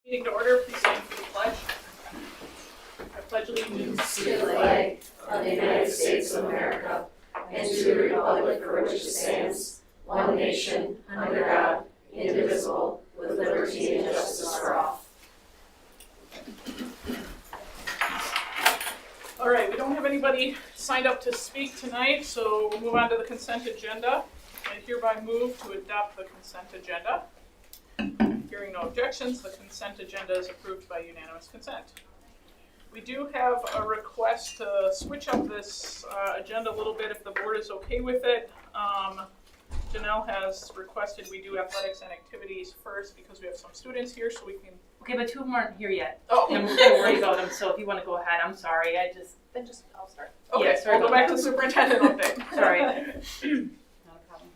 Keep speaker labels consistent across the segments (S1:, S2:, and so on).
S1: Meeting to order, please stand for the pledge. I pledge allegiance
S2: To the flag of the United States of America and to the republic for which it stands, one nation, under God, indivisible, with liberty and justice for all.
S1: All right, we don't have anybody signed up to speak tonight, so we'll move on to the consent agenda. I hereby move to adopt the consent agenda. Hearing no objections, the consent agenda is approved by unanimous consent. We do have a request to switch up this agenda a little bit if the board is okay with it. Janelle has requested we do athletics and activities first because we have some students here, so we can.
S3: Okay, but two of them aren't here yet.
S1: Oh,
S3: I'm really worried about them, so if you want to go ahead, I'm sorry.
S1: I'll start. Okay,
S3: Yeah, sorry
S1: we'll go
S3: about
S1: back to superintendent update.
S3: Sorry. Not a problem.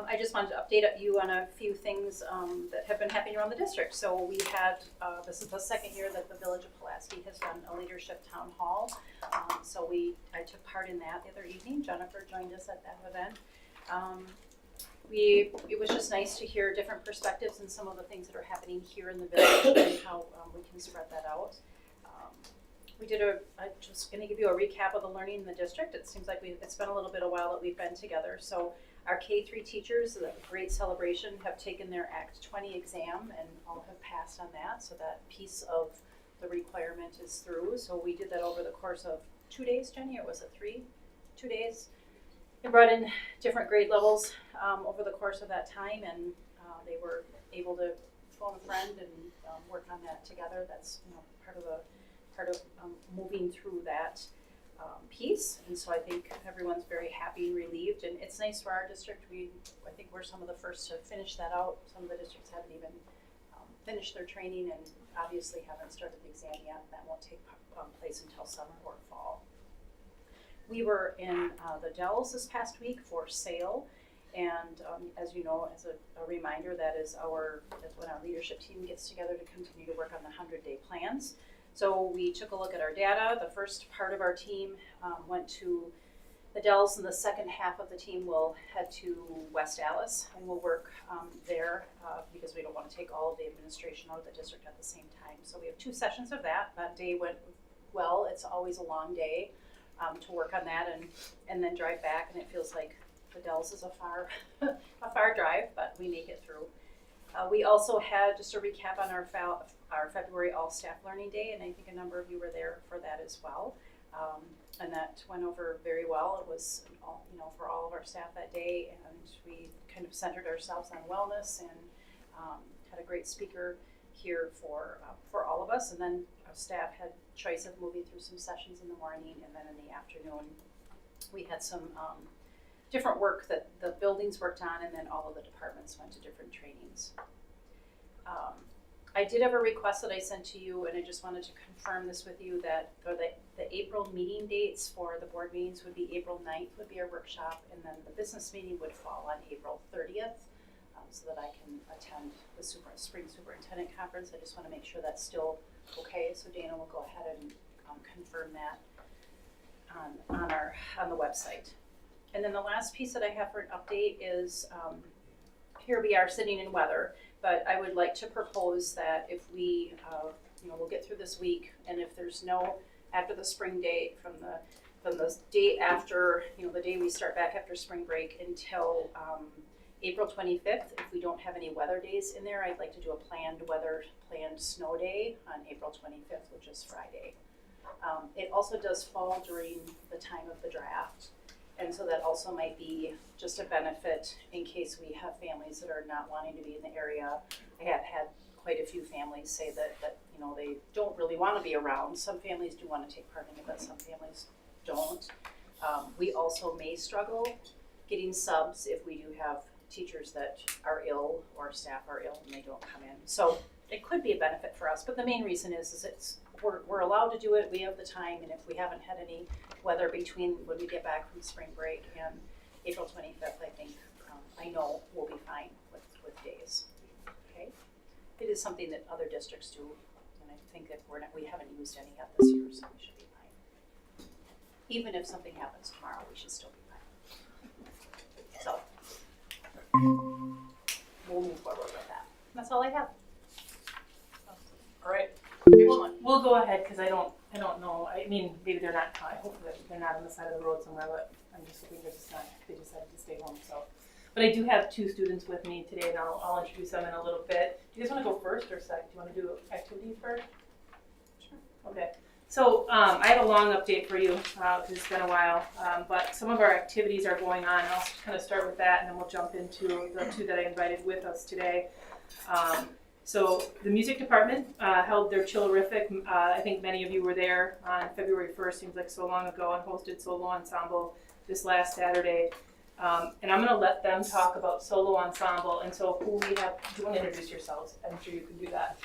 S4: I just wanted to update you on a few things that have been happening around the district. So we had, this is the second year that the Village of Pulaski has done a leadership town hall. So I took part in that the other evening. Jennifer joined us at that event. It was just nice to hear different perspectives and some of the things that are happening here in the village and how we can spread that out. I'm just going to give you a recap of the learning in the district. It seems like it's been a little bit a while that we've been together. So our K-3 teachers, a great celebration, have taken their Act 20 exam and all have passed on that. So that piece of the requirement is through. So we did that over the course of 2 days, Jenny, or was it 3? 2 days. They brought in different grade levels over the course of that time, and they were able to phone a friend and work on that together. That's part of moving through that piece, and so I think everyone's very happy and relieved, and it's nice for our district. I think we're some of the first to finish that out. Some of the districts haven't even finished their training and obviously haven't started the exam yet. That won't take place until summer or fall. We were in the Dells this past week for SAIL, and as you know, as a reminder, that's when our leadership team gets together to continue to work on the 100-day plans. So we took a look at our data. The first part of our team went to the Dells, and the second half of the team will head to West Allis, and we'll work there because we don't want to take all of the administration out of the district at the same time. So we have 2 sessions of that. That day went well. It's always a long day to work on that and then drive back, and it feels like the Dells is a far drive, but we make it through. We also had just a recap on our February All-Staff Learning Day, and I think a number of you were there for that as well. And that went over very well. It was for all of our staff that day, and we kind of centered ourselves on wellness and had a great speaker here for all of us. And then our staff had choice of moving through some sessions in the morning, and then in the afternoon we had some different work that the buildings worked on, and then all of the departments went to different trainings. I did have a request that I sent to you, and I just wanted to confirm this with you that for the April meeting dates for the board meetings would be April 9th would be our workshop, and then the business meeting would fall on April 30th so that I can attend the spring superintendent conference. I just want to make sure that's still okay, so Dana will go ahead and confirm that on the website. And then the last piece that I have for an update is here we are sitting in weather, but I would like to propose that if we, we'll get through this week, and if there's after the spring date, from the date after, the day we start back after spring break until April 25th, if we don't have any weather days in there, I'd like to do a planned snow day on April 25th, which is Friday. It also does fall during the time of the draft. And so that also might be just a benefit in case we have families that are not wanting to be in the area. I have had quite a few families say that they don't really want to be around. Some families do want to take part in it, but some families don't. We also may struggle getting subs if we do have teachers that are ill or staff are ill and they don't come in. So it could be a benefit for us, but the main reason is we're allowed to do it. We have the time, and if we haven't had any weather between when we get back from spring break and April 25th, I think I know we'll be fine with days. Okay, it is something that other districts do, and I think that we haven't used any yet this year, so we should be fine. Even if something happens tomorrow, we should still be fine. So we'll move forward with that.
S3: That's all I have.
S1: All right.
S3: We'll go ahead because I don't know. I mean, maybe they're not. I hope that they're not on the side of the road somewhere. But I'm just hoping they're just not. They decided to stay home. So, but I do have 2 students with me today, and I'll introduce them in a little bit. Do you guys want to go first or second? Do you want to do activities first? Sure. Okay. So I have a long update for you because it's been a while. But some of our activities are going on. I'll kind of start with that, and then we'll jump into the 2 that I invited with us today. So the music department held their Chillerific. I think many of you were there on February 1st, seems like so long ago, and hosted solo ensemble this last Saturday. And I'm going to let them talk about solo ensemble. And so who we have, do you want to introduce yourselves? I'm sure you can do that.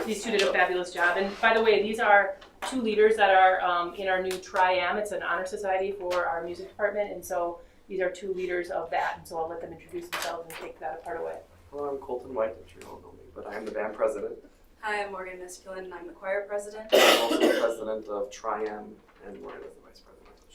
S3: These 2 did a fabulous job. And by the way, these are 2 leaders that are in our new Tri-Am. It's an honor society for our music department. And so these are 2 leaders of that. And so I'll let them introduce themselves and take that part away.
S5: Hello, I'm Colton White, I'm sure you all know me, but I am the band president.
S2: Hi, I'm Morgan Misculin, and I'm the choir president.
S5: I'm also the president of Tri-Am, and Morgan is the vice president of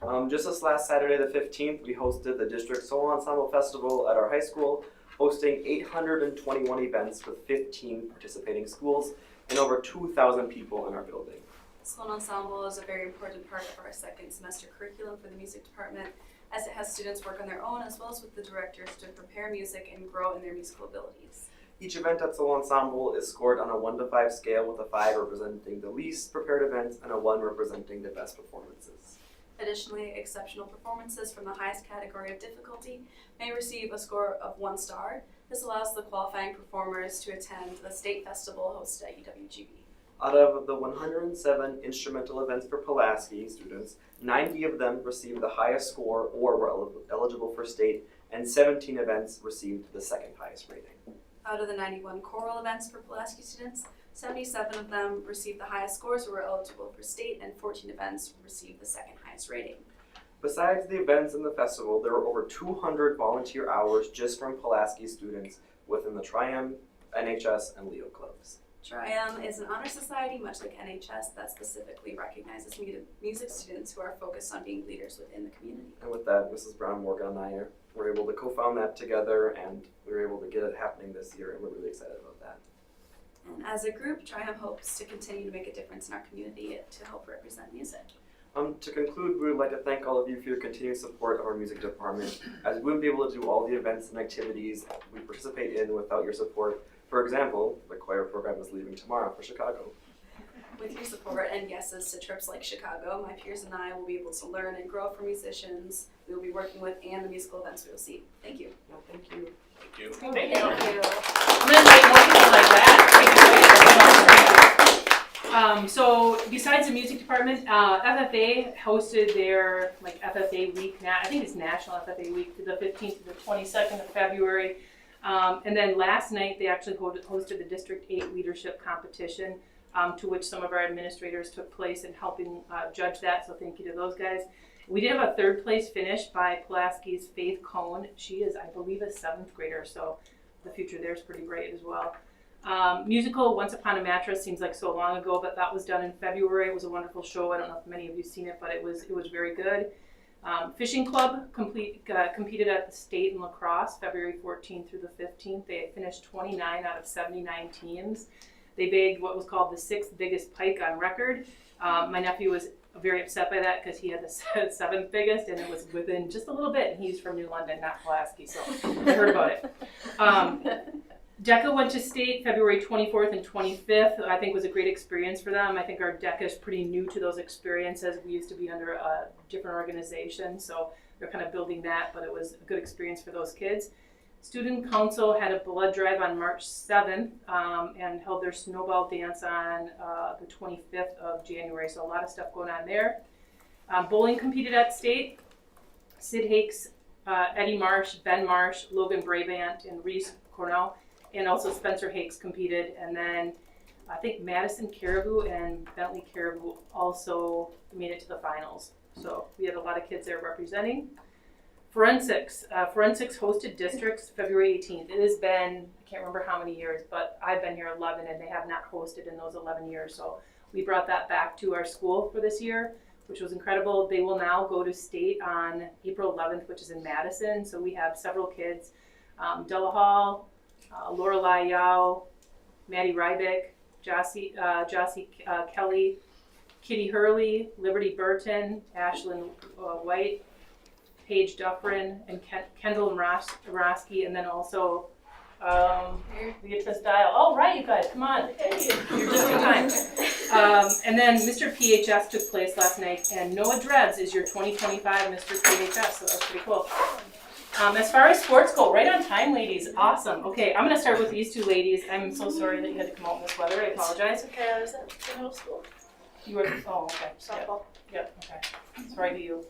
S5: Tri-Am. Just this last Saturday, the 15th, we hosted the District Solo Ensemble Festival at our high school, hosting 821 events with 15 participating schools and over 2,000 people in our building.
S2: Solo ensemble is a very important part of our second semester curriculum for the music department, as it has students work on their own as well as with the directors to prepare music and grow in their musical abilities.
S5: Each event at Solo Ensemble is scored on a 1 to 5 scale, with a 5 representing the least prepared events and a 1 representing the best performances.
S2: Additionally, exceptional performances from the highest category of difficulty may receive a score of 1 star. This allows the qualifying performers to attend the state festival hosted at UWGB.
S5: Out of the 107 instrumental events for Pulaski students, 90 of them received the highest score or were eligible for state, and 17 events received the second highest rating.
S2: Out of the 91 choral events for Pulaski students, 77 of them received the highest scores or were eligible for state, and 14 events received the second highest rating.
S5: Besides the events and the festival, there were over 200 volunteer hours just from Pulaski students within the Tri-Am, NHS, and Leo clubs.
S2: Tri-Am is an honor society, much like NHS, that specifically recognizes music students who are focused on being leaders within the community.
S5: And with that, Mrs. Brown, Morgan, and I were able to co-found that together, and we were able to get it happening this year, and we're really excited about that.
S2: And as a group, Tri-Am hopes to continue to make a difference in our community to help represent music.
S5: To conclude, we would like to thank all of you for your continued support of our music department, as we wouldn't be able to do all the events and activities we participate in without your support. For example, the choir program is leaving tomorrow for Chicago.
S2: With your support and yeses to trips like Chicago, my peers and I will be able to learn and grow from musicians we will be working with and the musical events we will see. Thank you.
S5: No, thank you.
S1: Thank you.
S3: Thank
S1: you.
S3: I'm gonna invite more people like that. So besides the music department, FFA hosted their FFA week. I think it's National FFA Week, the 15th to the 22nd of February. And then last night they actually hosted the District 8 Leadership Competition, to which some of our administrators took place in helping judge that. So thank you to those guys. We did have a 3rd place finish by Pulaski's Faith Cohn. She is, I believe, a 7th grader, so the future there is pretty bright as well. Musical Once Upon a Mattress seems like so long ago, but that was done in February. It was a wonderful show. I don't know if many of you seen it, but it was very good. Fishing Club competed at the state in lacrosse February 14th through the 15th. They finished 29 out of 79 teams. They bagged what was called the 6th biggest pike on record. My nephew was very upset by that because he had the 7th biggest, and it was within just a little bit, and he's from New London, not Pulaski, so I heard about it. DECA went to state February 24th and 25th. I think was a great experience for them. I think our DECA is pretty new to those experiences. We used to be under a different organization, so they're kind of building that, but it was a good experience for those kids. Student Council had a blood drive on March 7th and held their snowball dance on the 25th of January, so a lot of stuff going on there. Bowling competed at state. Sid Hakes, Eddie Marsh, Ben Marsh, Logan Brabant, and Reese Cornell. And also Spencer Hakes competed, and then I think Madison Caribou and Bentley Caribou also made it to the finals. So we had a lot of kids there representing. Forensics hosted districts February 18th. It has been, I can't remember how many years, but I've been here 11 and they have not hosted in those 11 years. So we brought that back to our school for this year, which was incredible. They will now go to state on April 11th, which is in Madison. So we have several kids Della Hall, Lorelei Yao, Maddie Rybick, Jossie Kelly, Kitty Hurley, Liberty Burton, Ashlyn White, Paige Dufferin, and Kendall Mrosky, and then also Beatrice Dial. Oh, right, you guys, come on. You're just in time. And then Mr. PHS took place last night, and Noah Drebs is your 2025 Mr. PHS, so that's pretty cool. As far as sports go, right on time, ladies. Awesome. Okay, I'm going to start with these two ladies. I'm so sorry that you had to come out in this weather. I apologize.
S2: It's okay, I was at the middle school.
S3: You were, oh, okay.
S2: Softball.
S3: Yep, okay. Sorry to you.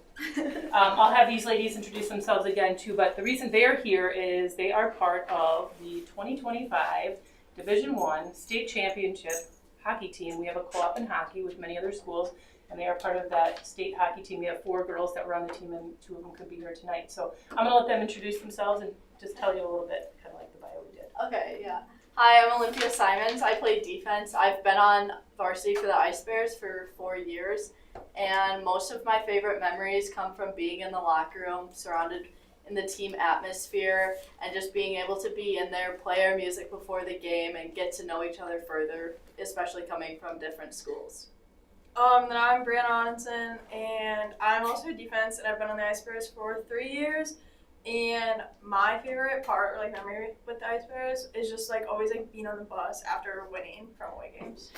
S3: I'll have these ladies introduce themselves again too, but the reason they're here is they are part of the 2025 Division I State Championship hockey team. We have a co-op in hockey with many other schools, and they are part of that state hockey team. We have 4 girls that were on the team, and 2 of them could be here tonight. So I'm going to let them introduce themselves and just tell you a little bit, kind of like the bio we did.
S6: Okay, yeah. Hi, I'm Olympia Simons. I play defense. I've been on varsity for the Ice Bears for 4 years, and most of my favorite memories come from being in the locker room, surrounded in the team atmosphere, and just being able to be in there, play our music before the game, and get to know each other further, especially coming from different schools.
S7: Then I'm Brianna Odinson, and I'm also defense, and I've been on the Ice Bears for 3 years. And my favorite part, or like memory with the Ice Bears, is just like always like being on the bus after winning from away games.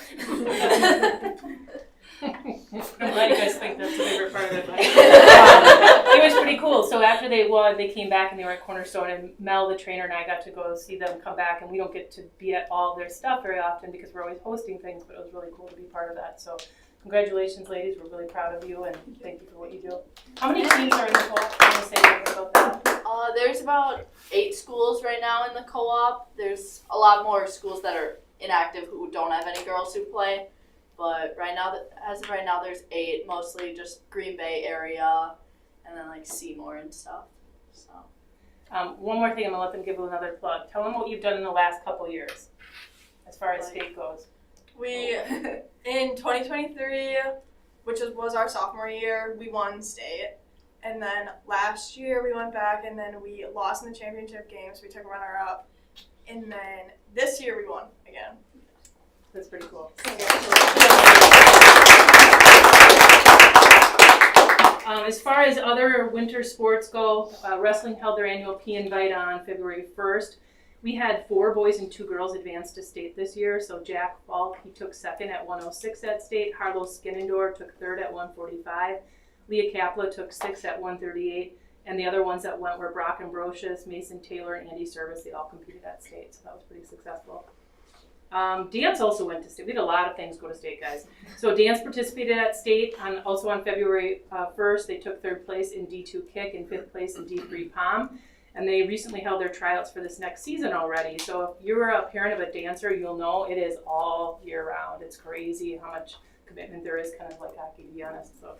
S3: I'm glad you guys think that's the favorite part of it. It was pretty cool. So after they won, they came back and they were at Cornerstone, and Mel, the trainer, and I got to go see them come back, and we don't get to be at all their stuff very often because we're always hosting things, but it was really cool to be part of that. So congratulations, ladies. We're really proud of you, and thank you for what you do. How many teams are in the co-op? Can you say anything about that?
S6: There's about 8 schools right now in the co-op. There's a lot more schools that are inactive who don't have any girls who play. But right now, as of right now, there's 8, mostly just Green Bay area, and then like Seymour and stuff. So.
S3: One more thing, I'm gonna let them give another plug. Tell them what you've done in the last couple years, as far as state goes.
S7: We, in 2023, which was our sophomore year, we won state. And then last year we went back and then we lost in the championship game, so we took a runner-up. And then this year we won again.
S3: That's pretty cool. As far as other winter sports go, wrestling held their annual P-Invite on February 1st. We had 4 boys and 2 girls advance to state this year. So Jack Falk, he took 2nd at 106 at state. Harlow Skinnendor took 3rd at 145. Leah Kapla took 6th at 138. And the other ones that went were Brock Ambrosius, Mason Taylor, and Andy Service. They all competed at state, so that was pretty successful. Dance also went to state. We had a lot of things go to state, guys. So dance participated at state. Also on February 1st, they took 3rd place in D2 kick and 5th place in D3 pom. And they recently held their tryouts for this next season already. So if you're a parent of a dancer, you'll know it is all year round. It's crazy how much commitment there is, kind of like hockey, to be honest. So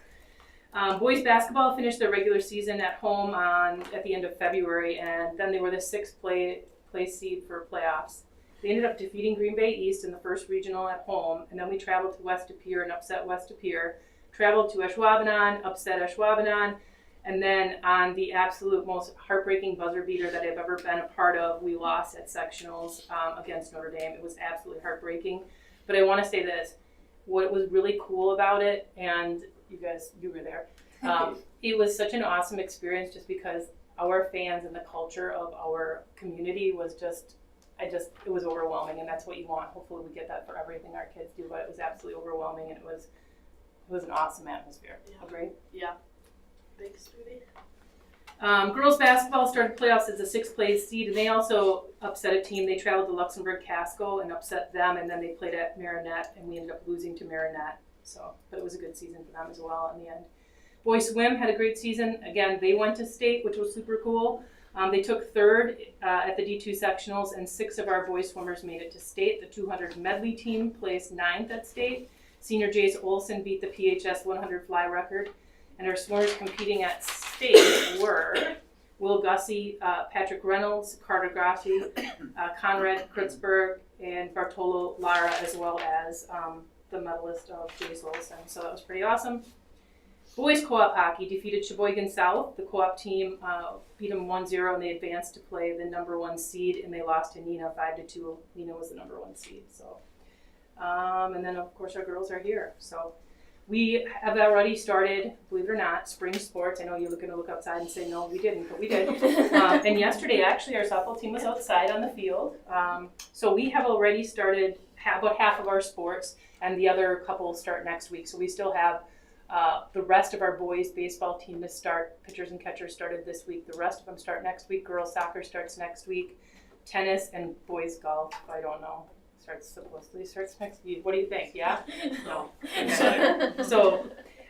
S3: boys basketball finished their regular season at home at the end of February, and then they were the 6th place seed for playoffs. They ended up defeating Green Bay East in the first regional at home, and then we traveled to West De Pere and upset West De Pere, traveled to Ashwaubenon, upset Ashwaubenon, and then on the absolute most heartbreaking buzzer beater that I've ever been a part of, we lost at sectionals against Notre Dame. It was absolutely heartbreaking. But I want to say this, what was really cool about it, and you were there, it was such an awesome experience just because our fans and the culture of our community was it was overwhelming, and that's what you want. Hopefully we get that for everything our kids do, but it was absolutely overwhelming, and it was an awesome atmosphere.
S6: Yeah.
S3: Agree?
S6: Yeah. Big sweetie.
S3: Girls basketball started playoffs as a 6th place seed, and they also upset a team. They traveled to Luxembourg Casco and upset them, and then they played at Marinette, and we ended up losing to Marinette. But it was a good season for them as well in the end. Boys swim had a great season. Again, they went to state, which was super cool. They took 3rd at the D2 sectionals, and 6 of our boys swimmers made it to state. The 200 medley team placed 9th at state. Senior Jace Olson beat the PHS 100 fly record. And our swimmers competing at state were Will Gussie, Patrick Reynolds, Carter Grassi, Conrad Kritzberg, and Bartolo Lara, as well as the medalist of Jace Olson. So that was pretty awesome. boys co-op hockey defeated Sheboygan South. The co-op team beat them 1-0 and they advanced to play the number 1 seed, and they lost to Neenah 5-2. Neenah was the number 1 seed. So, and then of course our girls are here. So we have already started, believe it or not, spring sports. I know you're going to look outside and say, no, we didn't, but we did. And yesterday, actually, our softball team was outside on the field. So we have already started about half of our sports, and the other couple start next week. So we still have the rest of our boys baseball team to start. Pitchers and catchers started this week. The rest of them start next week. Girls soccer starts next week. Tennis and boys golf, I don't know. Supposedly starts next week. What do you think? Yeah? No. Okay. So,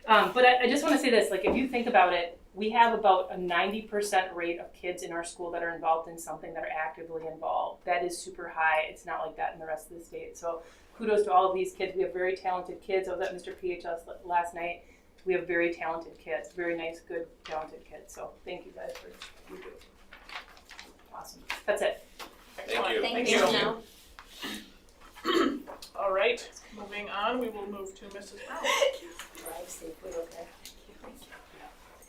S3: but I just want to say this, like if you think about it, we have about a 90% rate of kids in our school that are involved in something that are actively involved. That is super high. It's not like that in the rest of the state. So kudos to all of these kids. We have very talented kids. I was at Mr. PHS last night. We have very talented kids, very nice, good, talented kids. So thank you guys for what you do. Awesome. That's it.
S1: Excellent.
S2: Thank
S1: you.
S2: you.
S1: All right, moving on, we will move to Mrs. Brown.
S2: Drive safely, okay.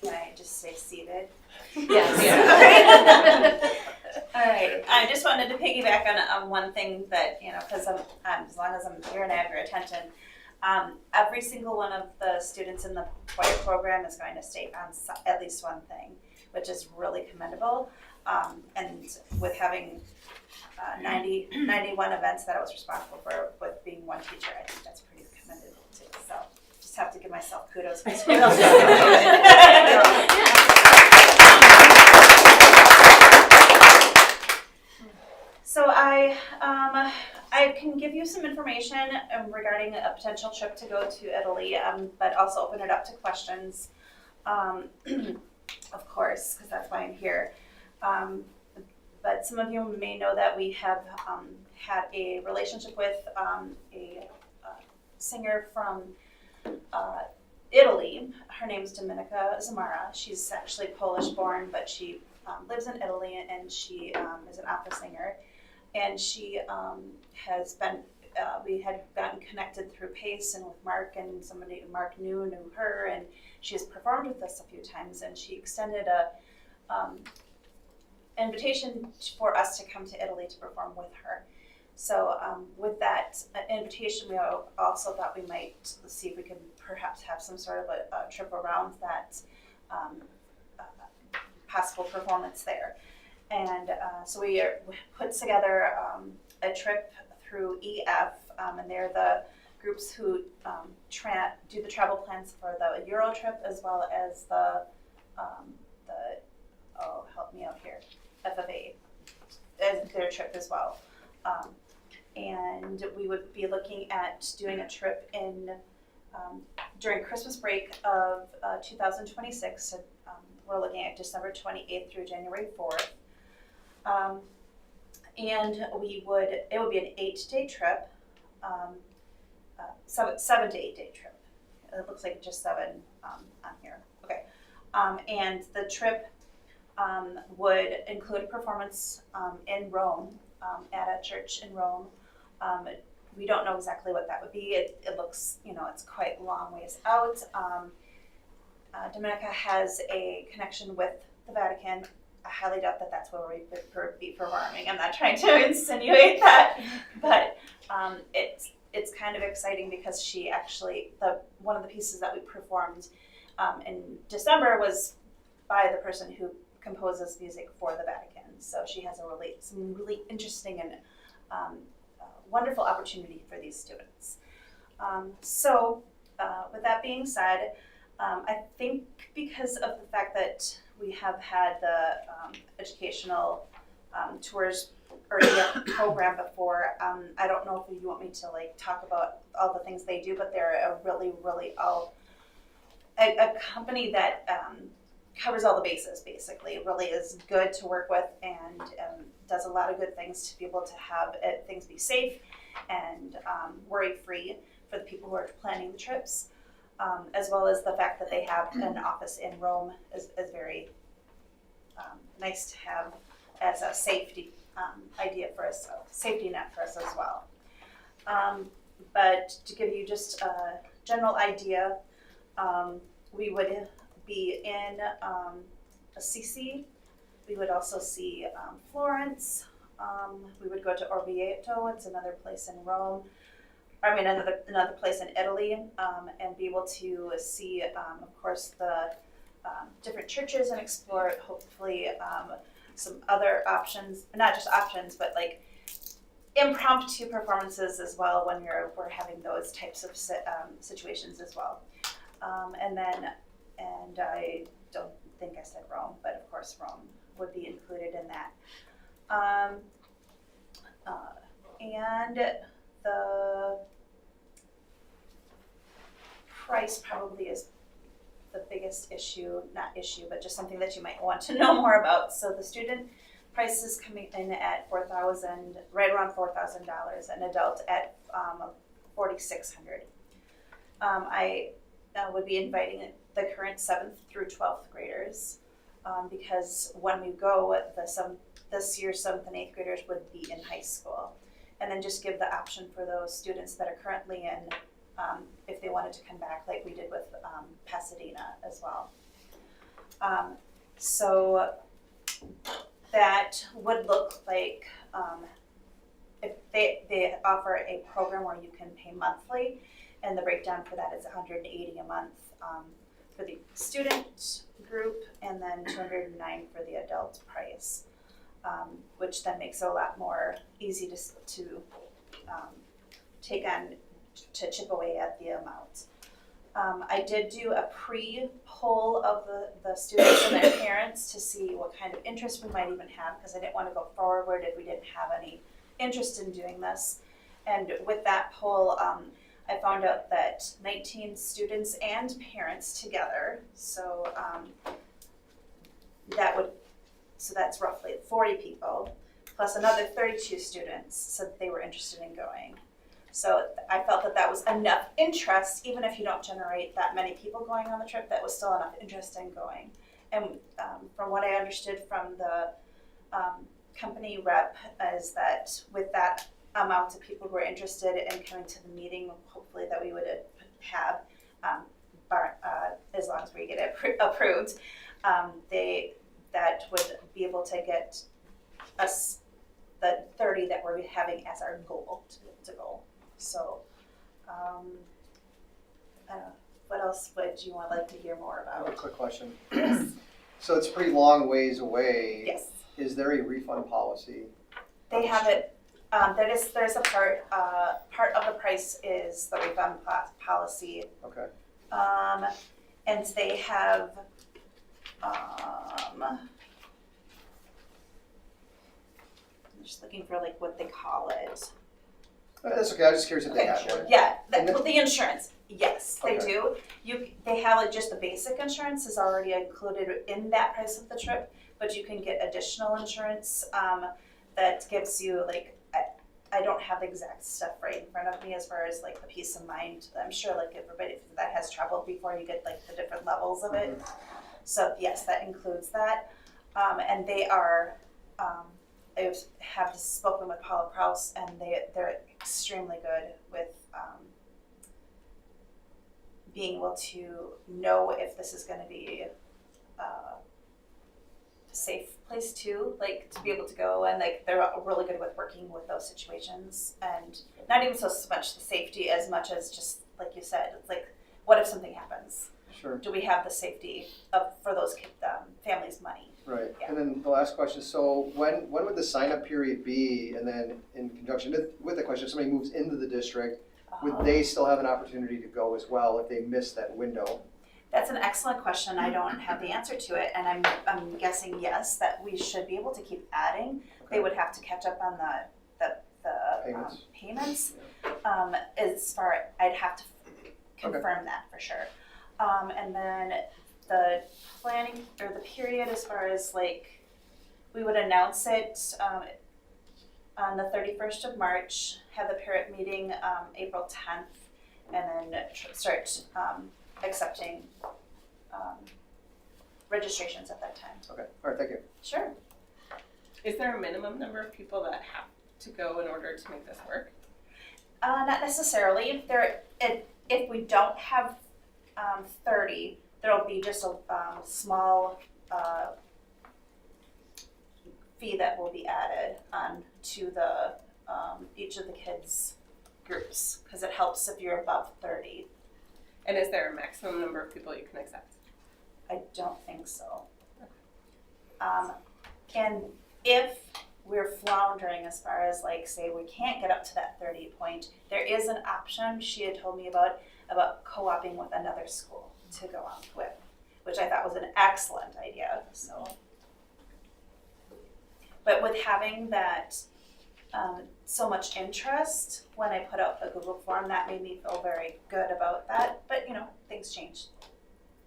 S8: Can I just stay seated?
S2: Yes.
S8: All right. I just wanted to piggyback on one thing that, because as long as I'm here and I have your attention, every single one of the students in the choir program is going to state on at least one thing, which is really commendable. And with having 91 events that I was responsible for with being one teacher, I think that's pretty commendable too. So just have to give myself kudos. So I can give you some information regarding a potential trip to go to Italy, but also open it up to questions, of course, because that's why I'm here. But some of you may know that we have had a relationship with a singer from Italy. Her name is Dominika Zamara. She's actually Polish born, but she lives in Italy, and she is an opera singer. And she has been, we had gotten connected through PACE and with Mark, and Mark knew her, and she has performed with us a few times, and she extended a invitation for us to come to Italy to perform with her. So with that invitation, we also thought we might see if we could perhaps have some sort of a trip around that possible performance there. And so we put together a trip through EF, and they're the groups who do the travel plans for the Euro trip, as well as the help me out here, FFA, as their trip as well. And we would be looking at doing a trip in during Christmas break of 2026. So, we're looking at December 28th through January 4th. And it would be an 8-day trip, 7 to 8 day trip. It looks like just 7 on here. Okay. And the trip would include a performance in Rome, at a church in Rome. We don't know exactly what that would be. It looks, it's quite a long ways out. Dominika has a connection with the Vatican. I highly doubt that that's where we would be performing. I'm not trying to insinuate that, but it's kind of exciting because she actually, one of the pieces that we performed in December was by the person who composes music for the Vatican. So she has some really interesting and wonderful opportunity for these students. With that being said, I think because of the fact that we have had the educational tours or EF program before, I don't know if you want me to talk about all the things they do, but they're a really a company that covers all the bases, basically. It really is good to work with, and does a lot of good things to be able to have things be safe and worry-free for the people who are planning the trips, as well as the fact that they have an office in Rome is very nice to have as a safety idea for us, a safety net for us as well. But to give you just a general idea, we would be in Assisi. We would also see Florence. We would go to Orvieto. It's another place in Rome. I mean, another place in Italy, and be able to see, of course, the different churches and explore, hopefully, some other options. Not just options, but like impromptu performances as well when we're having those types of situations as well. And I don't think I said Rome, but of course Rome would be included in that. And the price probably is the biggest but just something that you might want to know more about. So the student price is coming in at $4,000, right around $4,000, an adult at $4,600. I would be inviting the current 7th through 12th graders because when we go, this year's 7th and 8th graders would be in high school. And then just give the option for those students that are currently in, if they wanted to come back like we did with Pasadena as well. So that would look like if they offer a program where you can pay monthly, and the breakdown for that is $180 a month for the student group, and then $209 for the adult price, which then makes it a lot more easy to take on, to chip away at the amount. I did do a pre-poll of the students and their parents to see what kind of interest we might even have, because I didn't want to go forward if we didn't have any interest in doing this. And with that poll, I found out that 19 students and parents together, so that's roughly 40 people, plus another 32 students said they were interested in going. So I felt that was enough interest, even if you don't generate that many people going on the trip, that was still enough interest in going. And from what I understood from the company rep is that with that amount of people who are interested in coming to the meeting, hopefully that we would have, as long as we get it approved, that would be able to get us the 30 that we're having as our goal to go. So, I don't know, what else would you like to hear more
S9: I have a
S8: about?
S9: quick question.
S8: Yes.
S9: So it's a pretty long ways away.
S8: Yes.
S9: Is there a refund policy?
S8: They have it. There's a part of the price is the refund policy.
S9: Okay.
S8: And they have I'm just looking for like what they call it.
S9: That's okay. I was just curious if they
S8: Okay,
S9: had one.
S8: yeah,
S9: And then-
S8: the insurance, yes, they
S9: Okay.
S8: do. They have like just the basic insurance is already included in that price of the trip, but you can get additional insurance that gives you like, I don't have the exact stuff right in front of me as far as like the peace of mind. I'm sure like everybody that has traveled before, you get like the different levels of it. So yes, that includes that. And they are, I have spoken with Paula Kraus, and they're extremely good with being able to know if this is going to be a safe place to be able to go, and like they're really good with working with those situations, and not even so much the safety as much as just like you said, it's like what if something happens?
S9: Sure.
S8: Do we have the safety for those families' money?
S9: Right.
S8: Yeah.
S9: And then the last question, so when would the sign up period be? And then in conjunction with the question, if somebody moves into the district, would they still have an opportunity to go as well if they miss that window?
S8: That's an excellent question. I don't have the answer to it, and I'm guessing yes, that we should be able to keep adding.
S9: Okay.
S8: They would have to catch up on the payments. As far, I'd have to confirm that for sure. And then the planning or the period as far as like, we would announce it on the 31st of March, have the parent meeting April 10th, and then start accepting registrations at that time.
S9: Okay. All right. Thank you.
S8: Sure.
S10: Is there a minimum number of people that have to go in order to make this work?
S8: Not necessarily. If we don't have 30, there'll be just a small fee that will be added to the each of the kids' groups, because it helps if you're above 30.
S10: And is there a maximum number of people you can accept?
S8: I don't think so. And if we're floundering as far as like, say, we can't get up to that 30 point, there is an option she had told me about co-oping with another school to go on with, which I thought was an excellent idea. So, but with having that so much interest when I put out the Google form, that made me feel very good about that. But you know, things change.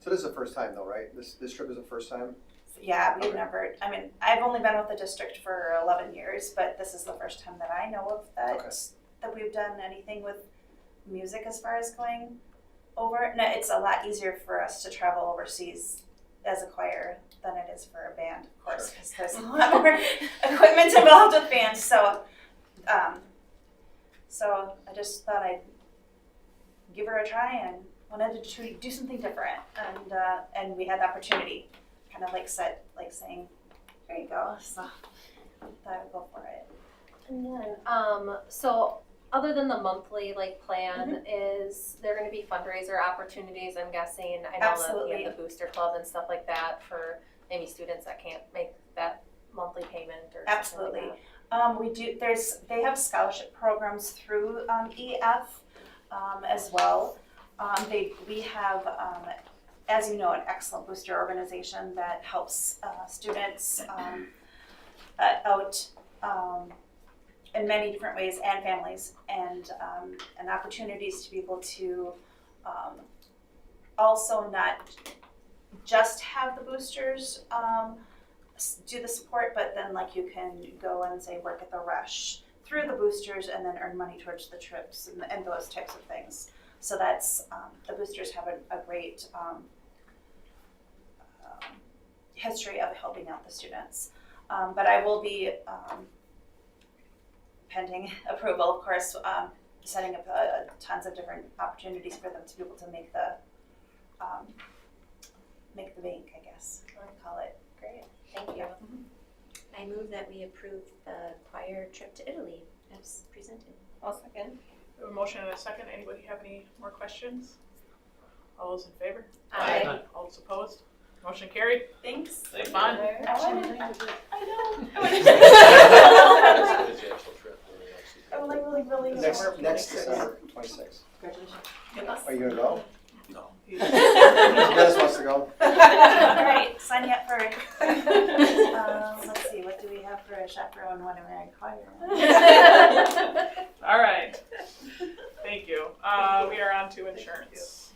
S9: So this is the first time though, right? This trip is the first time?
S8: Yeah, we've
S9: Okay.
S8: never, I mean, I've only been with the district for 11 years, but this is the first time that I know of that,
S9: Okay.
S8: that we've done anything with music as far as going over. No, it's a lot easier for us to travel overseas as a choir than it is for a band, of course, because there's a lot more equipment involved with bands. So, so I just thought I'd give her a try and wanted to do something different, and we had the opportunity. Kind of like saying, here you go. So I thought I'd go for it.
S2: And then, so other than the monthly plan, is there going to be fundraiser opportunities? I'm guessing. I know that we have the booster club and stuff like that for maybe students that can't make that monthly payment or
S8: Absolutely.
S2: something like
S8: We do. They have scholarship programs through EF as well. We have, as you know, an excellent booster organization that helps students out in many different ways, and families, and opportunities to be able to also not just have the boosters do the support, but then like you can go and say work at the Rush through the boosters and then earn money towards the trips and those types of things. So that's the boosters have a great history of helping out the students. But I will be, pending approval, of course, setting up tons of different opportunities for them to be able to make the bank, I guess, or call it.
S2: Great, thank you. I move that we approve the choir trip to Italy as presented.
S10: I'll second.
S1: We have a motion and a second. Anybody have any more questions? All those in favor?
S2: Aye.
S1: All those opposed? Motion carried.
S8: Thanks.
S1: Thank fun.
S8: I really
S9: Next December 26th.
S8: Congratulations.
S9: Are you gonna go?
S5: No.
S9: Dennis wants to go.
S8: All right, sign me up for let's see, what do we have for a chaperone when I'm in choir?
S1: All right. Thank you. We are on to insurance.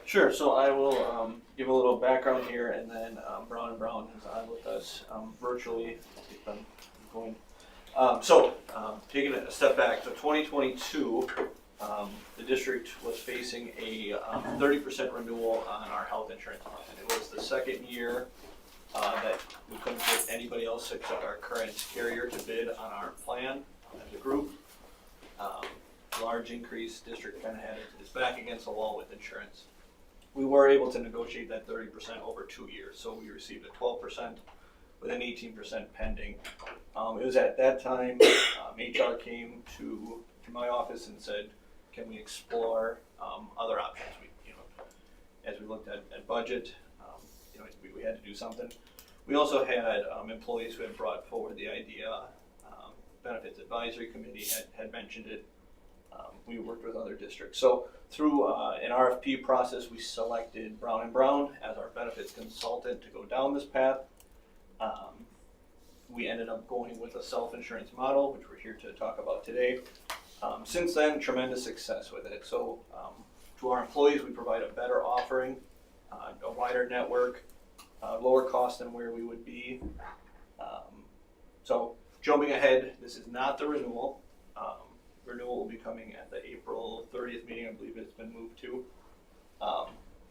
S11: Sure, so I will give a little background here, and then Brown & Brown is on with us virtually. Keep them going. Taking a step back, so 2022, the district was facing a 30% renewal on our health insurance plan. It was the second year that we couldn't get anybody else except our current carrier to bid on our plan as a group. Large increase, district kind of had its back against the wall with insurance. We were able to negotiate that 30% over 2 years, so we received a 12% with an 18% pending. It was at that time HR came to my office and said, "Can we explore other options?" As we looked at budget, we had to do something. We also had employees who had brought forward the idea. Benefits Advisory Committee had mentioned it. We worked with other districts. So through an RFP process, we selected Brown & Brown as our benefits consultant to go down this path. We ended up going with a self-insurance model, which we're here to talk about today. Since then, tremendous success with it. So to our employees, we provide a better offering, a wider network, lower cost than where we would be. So jumping ahead, this is not the renewal. Renewal will be coming at the April 30th meeting, I believe it's been moved to.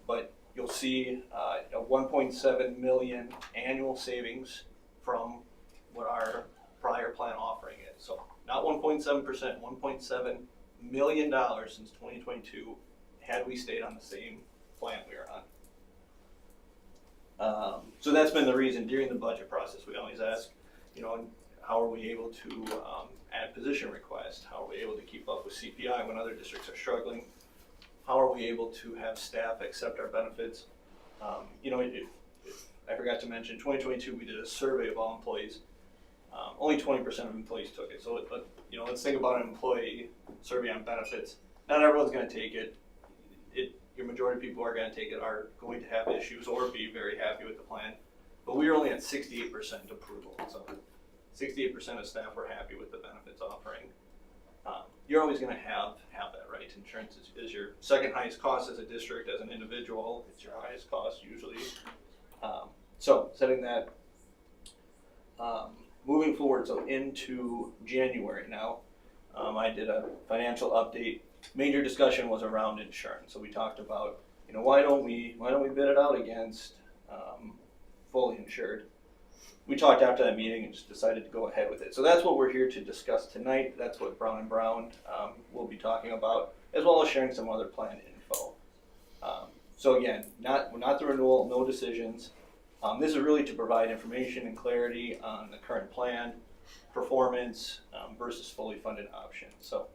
S11: But you'll see a 1.7 million annual savings from what our prior plan offering is. So not 1.7%, $1.7 million since 2022 had we stayed on the same plan we are on. So that's been the reason during the budget process, we always ask, how are we able to add position requests? How are we able to keep up with CPI when other districts are struggling? How are we able to have staff accept our benefits? I forgot to mention, 2022, we did a survey of all employees. Only 20% of employees took it. So, let's think about an employee survey on benefits. Not everyone's going to take it. Your majority of people are going to take it, are going to have issues or be very happy with the plan. But we were only at 68% approval. So 68% of staff were happy with the benefits offering. You're always going to have that, right? Insurance is your second highest cost as a district. As an individual, it's your highest cost usually. So setting that, moving forward, so into January now, I did a financial update. Major discussion was around insurance. So we talked about, why don't we bid it out against fully insured? We talked after that meeting and just decided to go ahead with it. So that's what we're here to discuss tonight. That's what Brown and Brown will be talking about, as well as sharing some other plan info. So again, not the renewal, no decisions. This is really to provide information and clarity on the current plan, performance versus fully funded options. So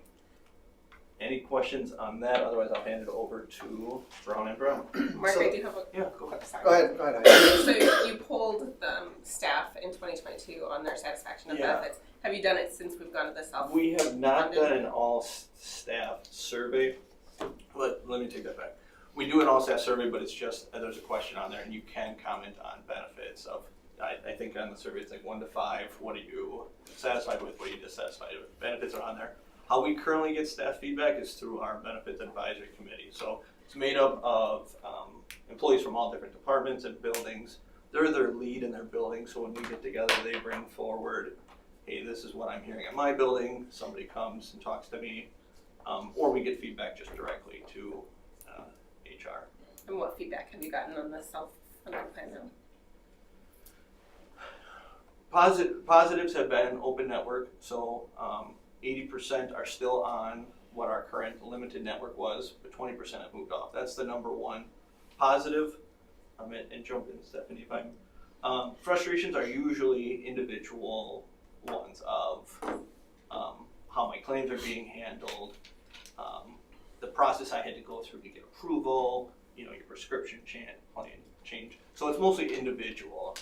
S11: any questions on that? Otherwise, I'll hand it over to Brown and Brown.
S10: Mark, I do have a.
S11: Yeah, go ahead.
S10: Sorry.
S9: Go ahead. Heidi.
S10: So you polled the staff in 2022 on their satisfaction of benefits. Have you done it since we've gone to the self?
S11: We have not done an all-staff survey. Let me take that back. We do an all-staff survey, but it's just, there's a question on there, and you can comment on benefits of, I think on the survey it's like 1 to 5. What are you satisfied with? What are you dissatisfied with? Benefits are on there. How we currently get staff feedback is through our benefits advisory committee. So it's made up of employees from all different departments and buildings. They're their lead in their building, so when we get together, they bring forward, hey, this is what I'm hearing at my building. Somebody comes and talks to me, or we get feedback just directly to HR.
S10: And what feedback have you gotten on the self-funded plan now?
S11: Positives have been open network, so 80% are still on what our current limited network was, but 20% have moved off. That's the number one positive. And jump in, Stephanie, if I'm. Frustrations are usually individual ones of how my claims are being handled, the process I had to go through to get approval, your prescription plan change. So it's mostly individual.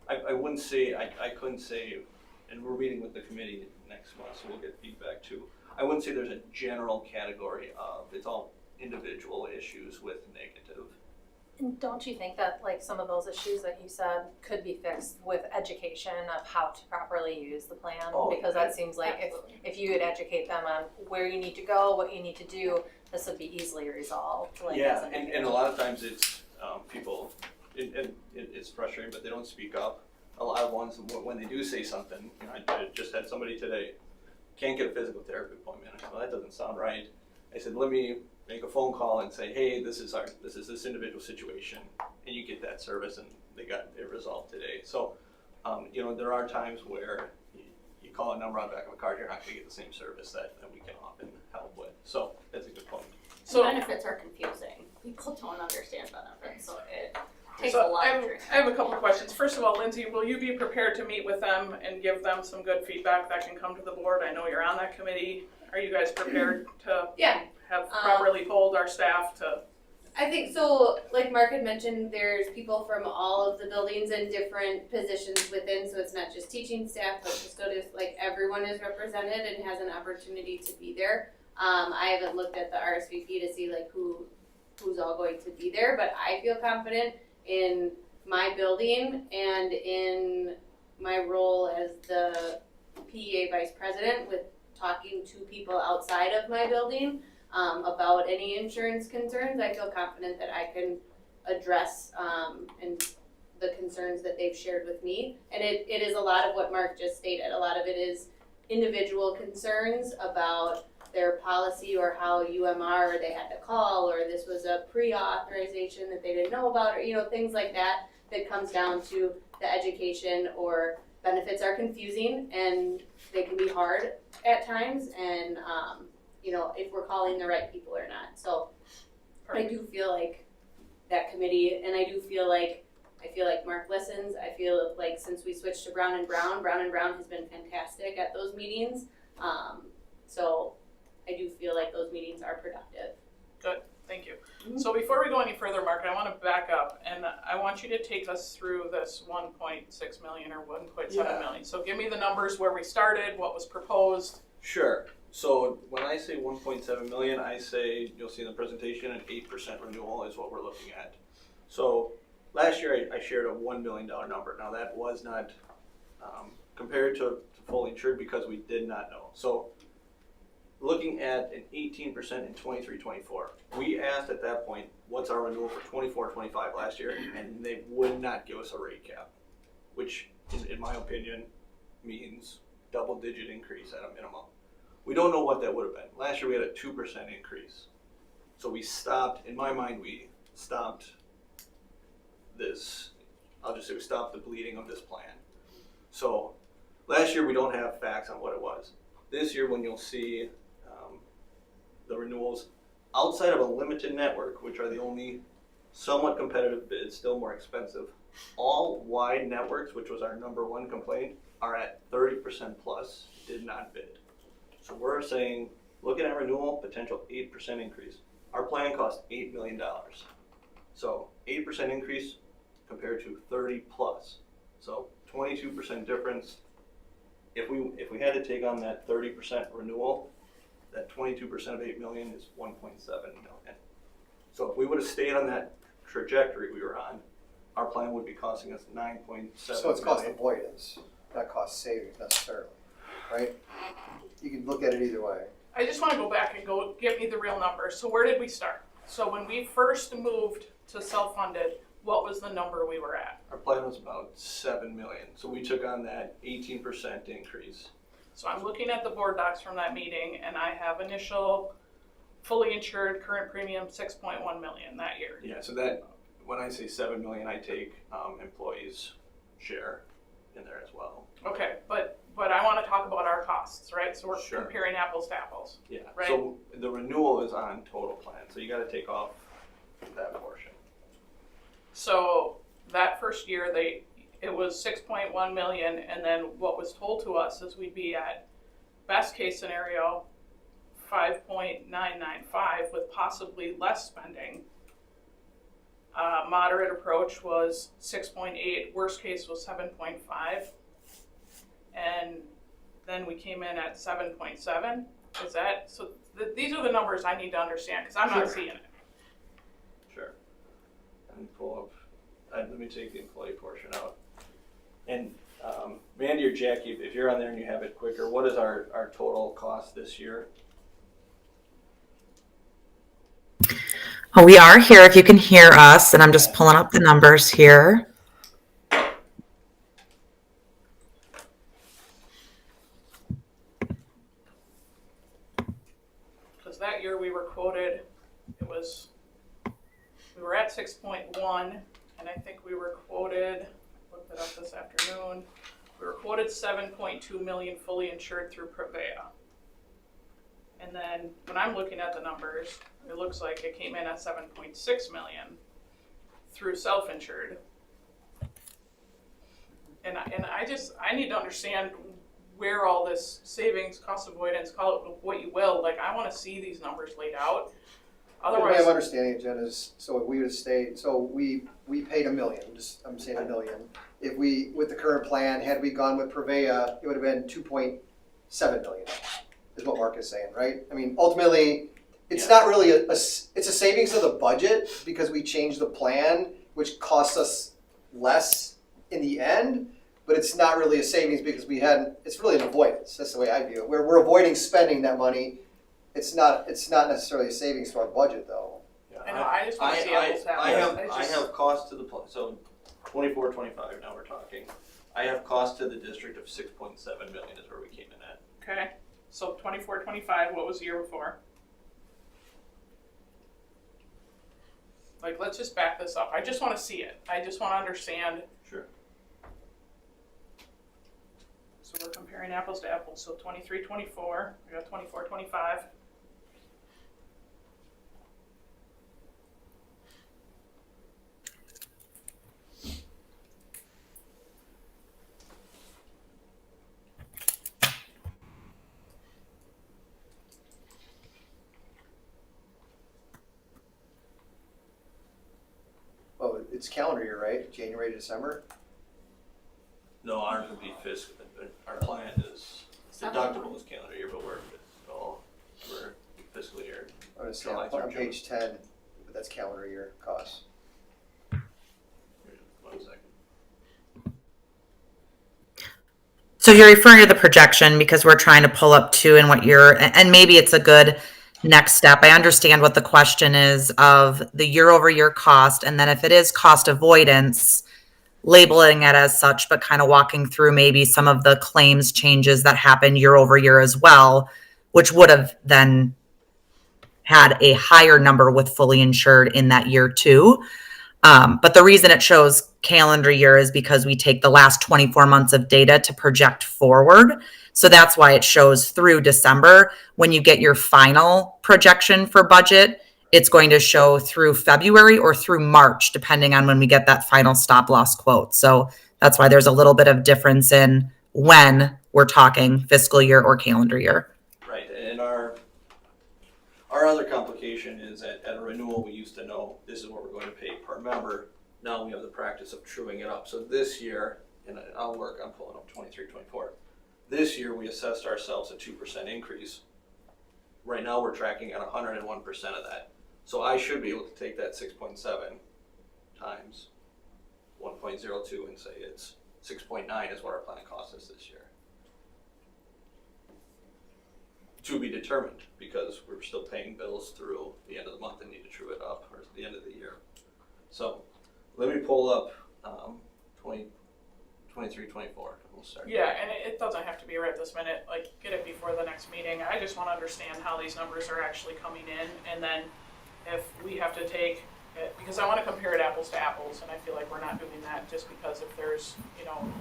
S11: I wouldn't say, I couldn't say, and we're meeting with the committee next month, so we'll get feedback too. I wouldn't say there's a general category of, it's all individual issues with negative.
S2: And don't you think that like some of those issues that you said could be fixed with education of how to properly use the plan? Because that seems like if you would educate them on where you need to go, what you need to do, this would be easily resolved. Like,
S11: and a lot of times it's people, it's frustrating, but they don't speak up. A lot of ones, when they do say something, I just had somebody today, can't get a physical therapy appointment. I said, well, that doesn't sound right. I said, let me make a phone call and say, hey, this is this individual situation, and you get that service, and they got it resolved today. So, there are times where you call a number on the back of a card, you're not going to get the same service that we can often help with. So that's a good point.
S6: So benefits are confusing. People don't understand benefits, so it takes a lot of training.
S1: I have a couple of questions. First of all, Lindsay, will you be prepared to meet with them and give them some good feedback that can come to the board? I know you're on that committee. Are you guys prepared to have properly polled our staff to?
S12: I think so, like Mark had mentioned, there's people from all of the buildings in different positions within, so it's not just teaching staff, but custodians, like everyone is represented and has an opportunity to be there. I haven't looked at the RSVP to see like who's all going to be there, but I feel confident in my building and in my role as the PEA vice president with talking to people outside of my building about any insurance concerns. I feel confident that I can address and the concerns that they've shared with me. And it is a lot of what Mark just stated. A lot of it is individual concerns about their policy or how UMR or they had to call or this was a pre-authorization that they didn't know about or things like that comes down to the education or benefits are confusing and they can be hard at times and if we're calling the right people or not. So I do feel like that committee, and I feel like Mark listens. I feel like since we switched to Brown and Brown has been fantastic at those meetings. So I do feel like those meetings are productive.
S1: Good, thank you. So before we go any further, Mark, I want to back up and I want you to take us through this 1.6 million or 1.7 million. So give me the numbers where we started, what was proposed.
S11: Sure. So when I say 1.7 million, I say, you'll see in the presentation, an 8% renewal is what we're looking at. So last year I shared a $1 million number. Now that was not compared to fully insured because we did not know. So looking at an 18% in 23-24, we asked at that point, what's our renewal for 24-25 last year, and they would not give us a rate cap, which in my opinion means double-digit increase at a minimum. We don't know what that would have been. Last year we had a 2% increase. So we stopped, in my mind, we stopped this, I'll just say we stopped the bleeding of this plan. So last year we don't have facts on what it was. This year when you'll see the renewals outside of a limited network, which are the only somewhat competitive bids, still more expensive, all wide networks, which was our number one complaint, are at 30% plus, did not bid. So we're saying, looking at renewal, potential 8% increase. Our plan cost $8 million. So 8% increase compared to 30 plus. So 22% difference. If we had to take on that 30% renewal, that 22% of 8 million is 1.7 million. So if we would have stayed on that trajectory we were on, our plan would be costing us 9.7
S9: So it's cost avoidance, not cost savings necessarily, right? You can look at it either way.
S1: I just want to go back and give me the real numbers. So where did we start? So when we first moved to self-funded, what was the number we were at?
S11: Our plan was about 7 million. So we took on that 18% increase.
S1: So I'm looking at the board docs from that meeting and I have initial fully insured current premium 6.1 million that year.
S11: Yeah, so that, when I say 7 million, I take employees' share in there as well.
S1: Okay, but I want to talk about our costs, right? So we're
S11: Sure.
S1: comparing apples to apples.
S11: Yeah,
S1: right?
S11: So the renewal is on total plan, so you gotta take off that portion.
S1: So that first year, it was 6.1 million, and then what was told to us is we'd be at best case scenario 5.995 with possibly less spending. Moderate approach was 6.8, worst case was 7.5, and then we came in at 7.7. Is that so? These are the numbers I need to understand because I'm not seeing it.
S11: Sure. And pull up. Let me take the employee portion out. And Mandy or Jackie, if you're on there and you have it quicker, what is our total cost this year?
S13: Oh, we are here if you can hear us, and I'm just pulling up the numbers here.
S1: Because that year we were quoted, we were at 6.1, and I think we were quoted, I looked it up this afternoon, we were quoted 7.2 million fully insured through Prevea. And then when I'm looking at the numbers, it looks like it came in at 7.6 million through self-insured. And I need to understand where all this savings, cost avoidance, call it what you will, like I want to see these numbers laid out.
S9: The way
S1: Otherwise,
S9: I'm understanding it, Jen, is so if we would have stayed, so we paid $1 million, I'm saying $1 million. If we, with the current plan, had we gone with Prevea, it would have been 2.7 million, is what Mark is saying, right? I mean, ultimately, it's not really it's a savings of the budget because we changed the plan, which costs us less in the end, but it's not really a savings because it's really an avoidance. That's the way I view it. We're avoiding spending that money. It's not necessarily a savings to our budget though.
S11: Yeah,
S1: I know, I just want to see apples to apples.
S11: I have cost to the so 24-25 now we're talking. I have cost to the district of 6.7 million is where we came in at.
S1: Okay, so 24-25, what was the year before? Like, let's just back this up. I just want to see it. I just want to understand.
S11: Sure.
S1: So we're comparing apples to apples. So 23-24, we got 24-25.
S9: it's calendar year, right? January to December?
S11: No, ours would be fiscal, our plan is, deductible is calendar year, but we're fiscal year.
S9: On
S11: July through
S9: on
S11: June.
S9: page 10, but that's calendar year costs.
S11: 1 second.
S13: So you're referring to the projection because we're trying to pull up to and what you're, and maybe it's a good next step. I understand what the question is of the year over year cost. And then if it is cost avoidance, labeling it as such, but kind of walking through maybe some of the claims changes that happen year over year as well, which would have then had a higher number with fully insured in that year too. But the reason it shows calendar year is because we take the last 24 months of data to project forward. So that's why it shows through December. When you get your final projection for budget, it's going to show through February or through March, depending on when we get that final stop loss quote. So that's why there's a little bit of difference in when we're talking fiscal year or calendar year.
S11: Right, and our other complication is at a renewal, we used to know this is what we're going to pay per member. Now we have the practice of truing it up. So this year, and I'm pulling up 23, 24. This year, we assessed ourselves a 2% increase. Right now, we're tracking at 101% of that. So I should be able to take that 6.7 times 1.02 and say it's 6.9 is what our plan cost us this year. To be determined, because we're still paying bills through the end of the month and need to true it up, or the end of the year. So let me pull up 23, 24. We'll start.
S1: Yeah, and it doesn't have to be right this minute, like, get it before the next meeting. I just wanna understand how these numbers are actually coming in, and then if we have to take it, because I wanna compare it apples to apples, and I feel like we're not doing that just because if there's,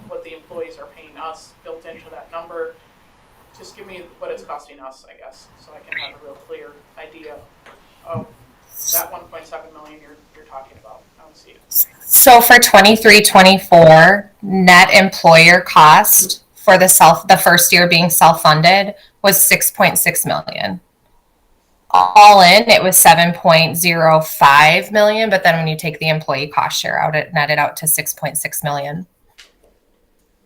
S1: what the employees are paying us built into that number, just give me what it's costing us, I guess, so I can have a real clear idea of that 1.7 million you're talking about. I don't see it.
S14: So for 23-24, net employer cost for the first year being self-funded was 6.6 million. All in, it was 7.05 million, but then when you take the employee cost share out, it netted out to 6.6 million.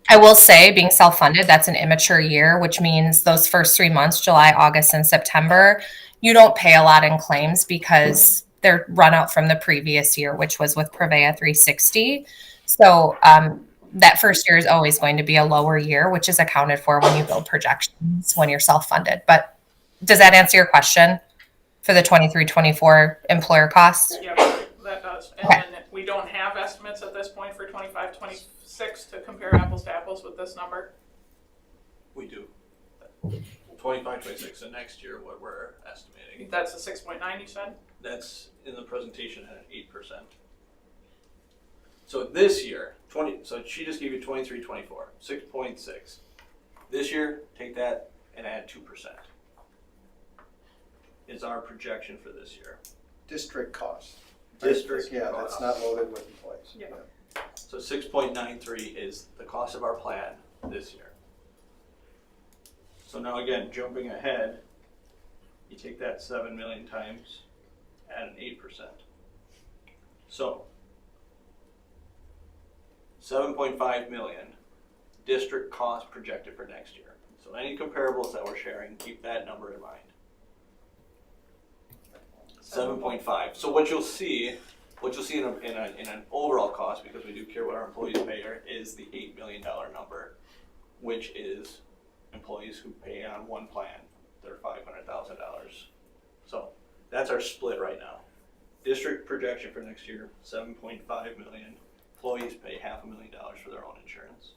S14: I will say, being self-funded, that's an immature year, which means those first 3 months, July, August, and September, you don't pay a lot in claims because they're run out from the previous year, which was with Prevea 360. So that first year is always going to be a lower year, which is accounted for when you build projections when you're self-funded. But does that answer your question for the 23-24 employer costs?
S1: Yeah, that does. And
S14: Okay.
S1: then we don't have estimates at this point for 25, 26 to compare apples to apples with this number?
S11: We do. 25, 26, and next year what we're estimating.
S1: That's the 6.9 you said?
S11: That's in the presentation at 8%. So this year, so she just gave you 23, 24, 6.6. This year, take that and add 2%. Is our projection for this year.
S9: District cost.
S11: District
S9: Yeah,
S11: cost.
S9: that's not loaded with employees.
S1: Yeah.
S11: So 6.93 is the cost of our plan this year. So now again, jumping ahead, you take that 7 million times, add an 8%. So 7.5 million district cost projected for next year. So any comparables that we're sharing, keep that number in mind. 7.5. So what you'll see in an overall cost, because we do care what our employees pay, is the $8 million number, which is employees who pay on one plan, they're $500,000. So that's our split right now. District projection for next year, 7.5 million. Employees pay $500,000 for their own insurance.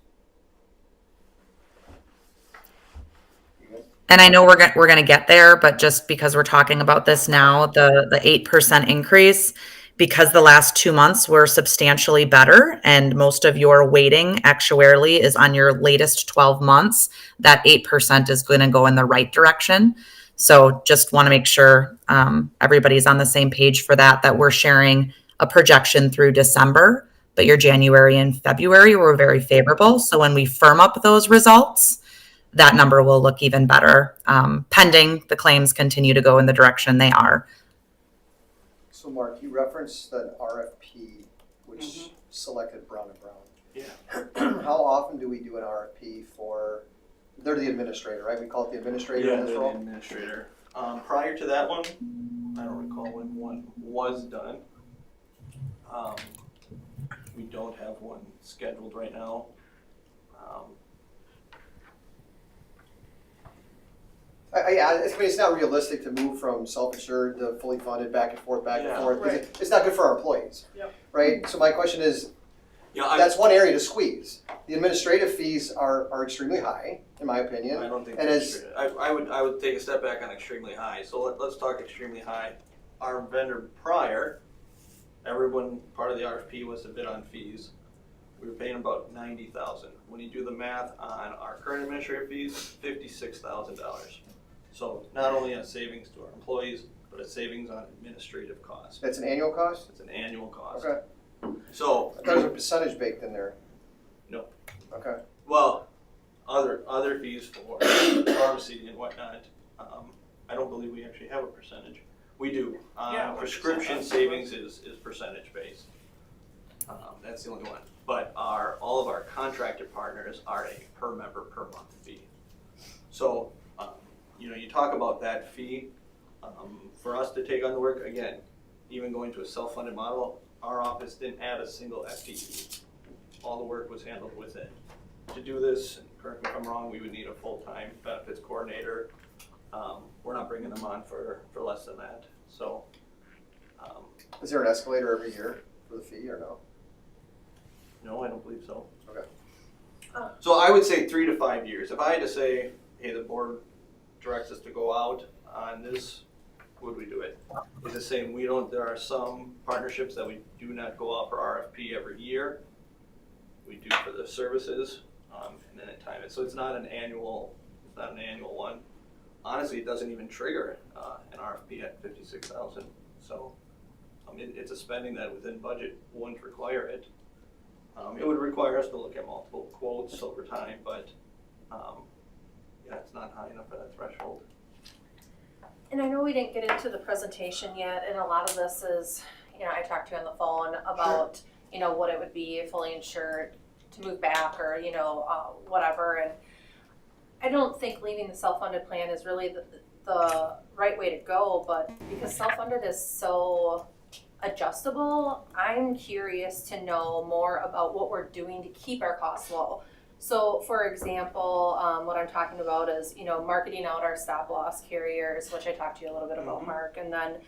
S13: And I know we're going to get there, but just because we're talking about this now, the 8% increase, because the last 2 months were substantially better and most of your weighting actuarially is on your latest 12 months, that 8% is going to go in the right direction. So just want to make sure everybody's on the same page for that we're sharing a projection through December, but your January and February were very favorable. So when we firm up those results, that number will look even better, pending the claims continue to go in the direction they are.
S9: So Mark, you referenced an RFP which selected Brown and Brown.
S11: Yeah.
S9: How often do we do an RFP for, they're the administrator, right? We call it the administrator
S11: Yeah,
S9: in this
S11: they're the
S9: role?
S11: administrator. Prior to that one, I don't recall when one was done. We don't have one scheduled right now.
S9: Yeah, I mean, it's not realistic to move from self-insured to fully funded back and forth, back and
S11: Yeah.
S9: forth. 'Cause
S1: Right.
S9: It's not good for our employees,
S1: Yep.
S9: right? So my question is,
S11: Yeah,
S9: that's one area to squeeze. The administrative fees are extremely high, in my opinion.
S11: I don't think
S9: And
S11: that's
S9: as-
S11: true. I would take a step back on extremely high. So let's talk extremely high. Our vendor prior, everyone, part of the RFP was to bid on fees. We were paying about $90,000. When you do the math on our current administrative fees, $56,000. So not only a savings to our employees, but a savings on administrative costs.
S9: That's an annual cost?
S11: It's an annual cost.
S9: Okay.
S11: So,
S9: I thought there was a percentage baked in there.
S11: No.
S9: Okay.
S11: well, other fees for pharmacy and whatnot, I don't believe we actually have a percentage. We do.
S1: Yeah,
S11: Prescription
S1: 1%.
S11: savings is percentage based. That's the only one. But all of our contracted partners are a per member per month fee. So, you talk about that fee, for us to take on the work, again, even going to a self-funded model, our office didn't add a single FTE. All the work was handled within. To do this, and correct me if I'm wrong, we would need a full-time benefits coordinator. We're not bringing them on for less than that. So,
S9: Is there an escalator every year for the fee or no?
S11: no, I don't believe so.
S9: Okay.
S11: So I would say 3 to 5 years. If I had to say, hey, the board directs us to go out on this, would we do it? It's the same. There are some partnerships that we do not go out for RFP every year. We do for the services, and then at time. So it's not an annual one. Honestly, it doesn't even trigger an RFP at 56,000. So it's a spending that within budget wouldn't require it. It would require us to look at multiple quotes over time, but yeah, it's not high enough for that threshold.
S2: And I know we didn't get into the presentation yet, and a lot of this is, I talked to you on the phone about, what it would be fully insured to move back or, whatever. And I don't think leaving the self-funded plan is really the right way to go, but because self-funded is so adjustable, I'm curious to know more about what we're doing to keep our costs low. So for example, what I'm talking about is, marketing out our stop loss carriers, which I talked to you a little bit about, Mark. And then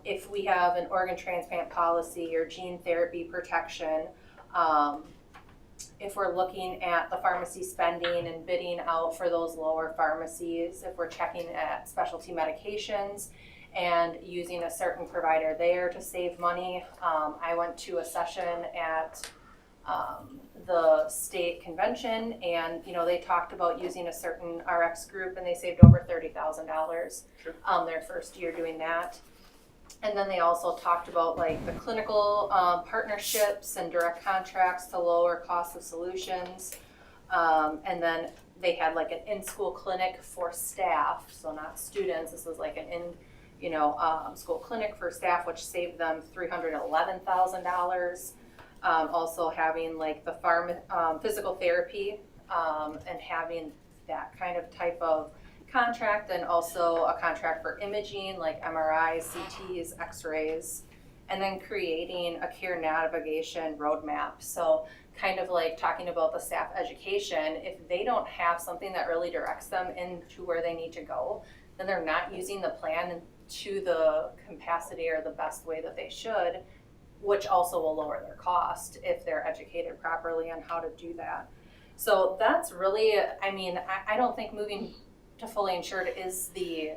S2: if we have an organ transplant policy or gene therapy protection, if we're looking at the pharmacy spending and bidding out for those lower pharmacies, if we're checking at specialty medications and using a certain provider there to save money. I went to a session at the state convention, and they talked about using a certain RX group, and they saved over $30,000 their first year doing that. And then they also talked about like the clinical partnerships and direct contracts to lower cost of solutions. And then they had like an in-school clinic for staff, so not students. This was like an school clinic for staff, which saved them $311,000. Also having like the physical therapy and having that kind of type of contract, and also a contract for imaging like MRIs, CTs, X-rays, and then creating a care navigation roadmap. So kind of like talking about the staff education, if they don't have something that really directs them into where they need to go, then they're not using the plan to the capacity or the best way that they should, which also will lower their cost if they're educated properly on how to do that. So that's really, I don't think moving to fully insured is the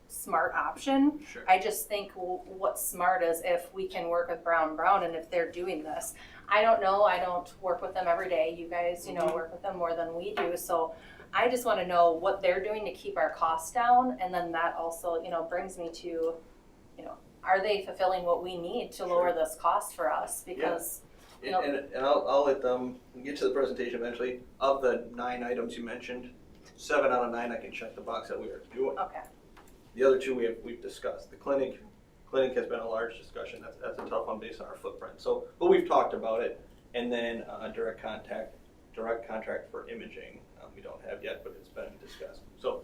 S2: smart option.
S11: Sure.
S2: I just think what's smart is if we can work with Brown and if they're doing this. I don't know, I don't work with them every day. You guys, work with them more than we do. So I just want to know what they're doing to keep our costs down. And then that also, brings me to, are they fulfilling what we need to lower this cost for us? Because,
S11: And I'll let them get to the presentation eventually. Of the 9 items you mentioned, 7 out of 9 I can check the box that we are doing.
S2: Okay.
S11: The other 2 we've discussed. The clinic clinic has been a large discussion. That's a tough one based on our footprint. So, but we've talked about it. And then direct contract for imaging, we don't have yet, but it's been discussed. So,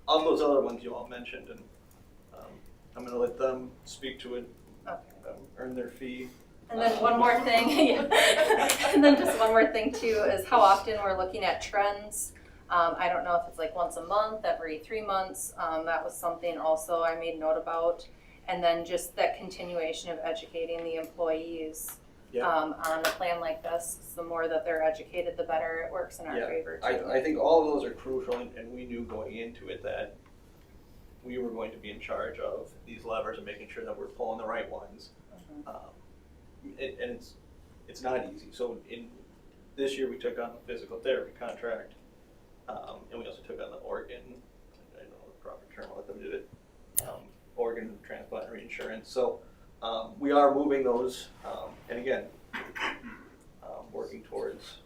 S11: all those other ones you all mentioned, and I'm going to let them speak to it, earn their fee.
S2: And then one more thing, and then just one more thing too is how often we're looking at trends. I don't know if it's like once a month, every 3 months. That was something also I made note about. And then just that continuation of educating the employees on a plan like this. The more that they're educated, the better it works in our favor too.
S11: I think all of those are crucial, and we knew going into it that we were going to be in charge of these levers and making sure that we're pulling the right ones. And it's not easy. So in this year we took on the physical therapy contract, and we also took on the organ, I don't know the proper term, I'll let them do it, organ transplant reinsurance. So we are moving those, and again, working towards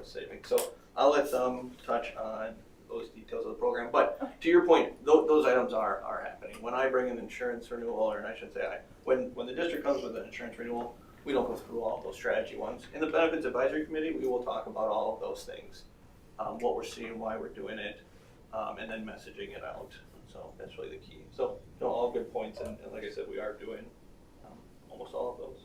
S11: saving. So I'll let them touch on those details of the program. But to your point, those items are happening. When I bring an insurance renewal, or I should say, when the district comes with an insurance renewal, we don't go through all of those strategy ones. In the benefits advisory committee, we will talk about all of those things, what we're seeing, why we're doing it, and then messaging it out. So that's really the key. So all good points, and like I said, we are doing almost all of those.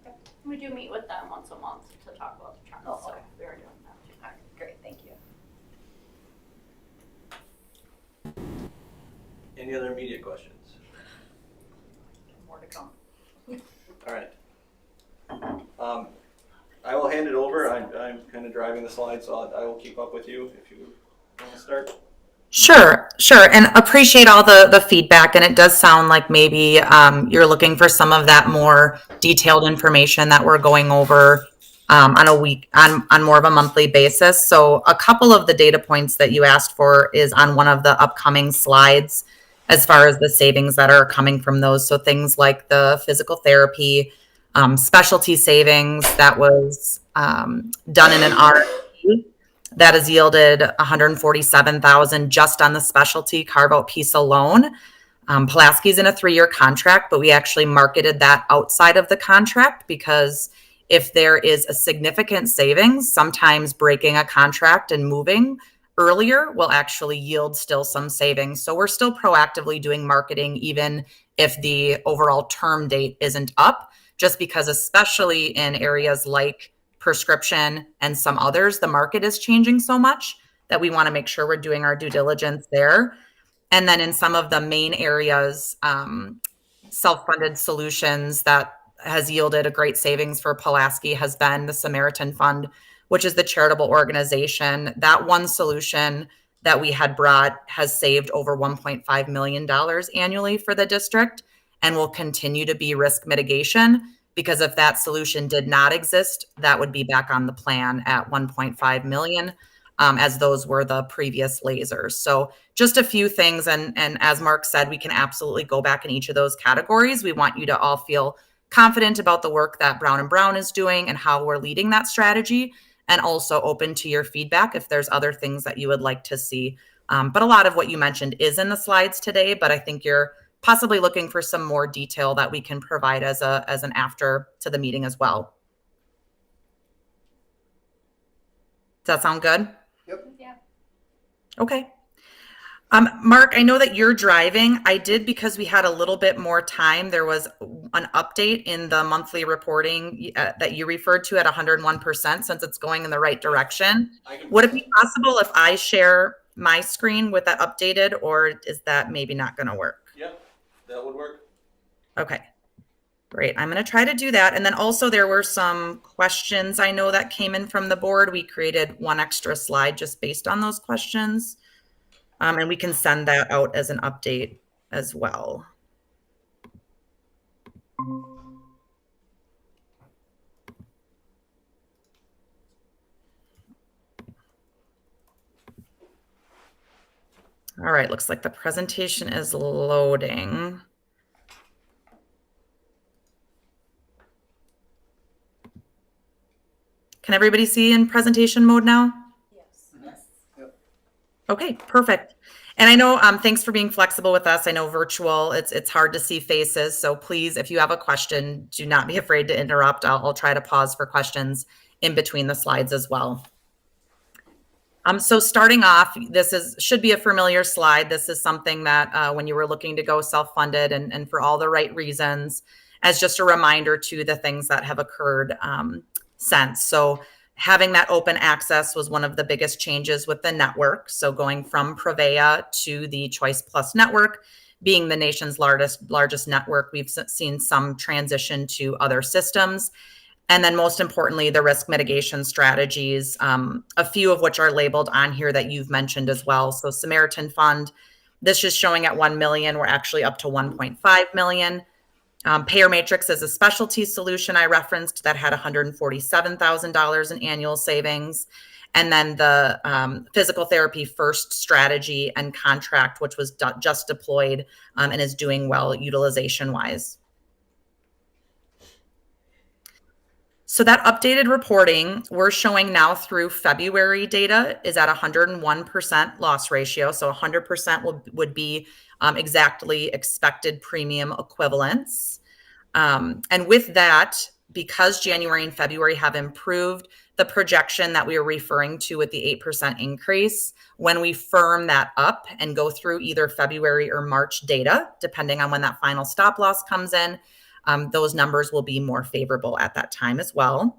S6: Okay. We do meet with them once a month to talk about the trends.
S2: Oh, okay.
S6: So we are doing that too.
S2: All right, great, thank you.
S11: Any other immediate questions?
S1: More to come.
S11: All right. I will hand it over. I'm kind of driving the slide, so I will keep up with you if you want to start.
S13: Sure. And appreciate all the feedback. And it does sound like maybe you're looking for some of that more detailed information that we're going over on more of a monthly basis. So a couple of the data points that you asked for is on one of the upcoming slides as far as the savings that are coming from those. So things like the physical therapy, specialty savings that was done in an RFP that has yielded $147,000 just on the specialty carve-out piece alone. Pulaski's in a 3-year contract, but we actually marketed that outside of the contract because if there is a significant savings, sometimes breaking a contract and moving earlier will actually yield still some savings. So we're still proactively doing marketing even if the overall term date isn't up, just because especially in areas like prescription and some others, the market is changing so much that we want to make sure we're doing our due diligence there. And then in some of the main areas, self-funded solutions that has yielded a great savings for Pulaski has been the Samaritan Fund, which is the charitable organization. That one solution that we had brought has saved over $1.5 million annually for the district and will continue to be risk mitigation, because if that solution did not exist, that would be back on the plan at 1.5 million, as those were the previous lasers. So just a few things. And as Mark said, we can absolutely go back in each of those categories. We want you to all feel confident about the work that Brown & Brown is doing and how we're leading that strategy, and also open to your feedback if there's other things that you would like to see. But a lot of what you mentioned is in the slides today, but I think you're possibly looking for some more detail that we can provide as an after to the meeting as well. Does that sound good?
S9: Yep.
S2: Yeah.
S13: Okay. Mark, I know that you're driving. I did, because we had a little bit more time. There was an update in the monthly reporting that you referred to at 101%, since it's going in the right direction. Would it be possible if I share my screen with that updated, or is that maybe not going to work?
S11: Yeah, that would work.
S13: Okay, great. I'm going to try to do that. And then also there were some questions I know that came in from the board. We created one extra slide just based on those questions. And we can send that out as an update as well. All right, looks like the presentation is loading. Can everybody see in presentation mode now?
S2: Yes.
S9: Yep.
S13: Okay, perfect. And I know, thanks for being flexible with us. I know virtual, it's hard to see faces. So please, if you have a question, do not be afraid to interrupt. I'll try to pause for questions in between the slides as well. So starting off, should be a familiar slide. This is something that when you were looking to go self-funded and for all the right reasons, as just a reminder to the things that have occurred since. So having that open access was one of the biggest changes with the network. So going from Prevea to the Choice Plus network, being the nation's largest network, we've seen some transition to other systems. And then most importantly, the risk mitigation strategies, a few of which are labeled on here that you've mentioned as well. So Samaritan Fund, this is showing at 1 million. We're actually up to 1.5 million. Payer Matrix is a specialty solution I referenced that had $147,000 in annual savings. And then the physical therapy first strategy and contract, which was just deployed and is doing well utilization wise. So that updated reporting we're showing now through February data is at 101% loss ratio. So 100% would be exactly expected premium equivalence. And with that, because January and February have improved, the projection that we are referring to with the 8% increase, when we firm that up and go through either February or March data, depending on when that final stop loss comes in, those numbers will be more favorable at that time as well.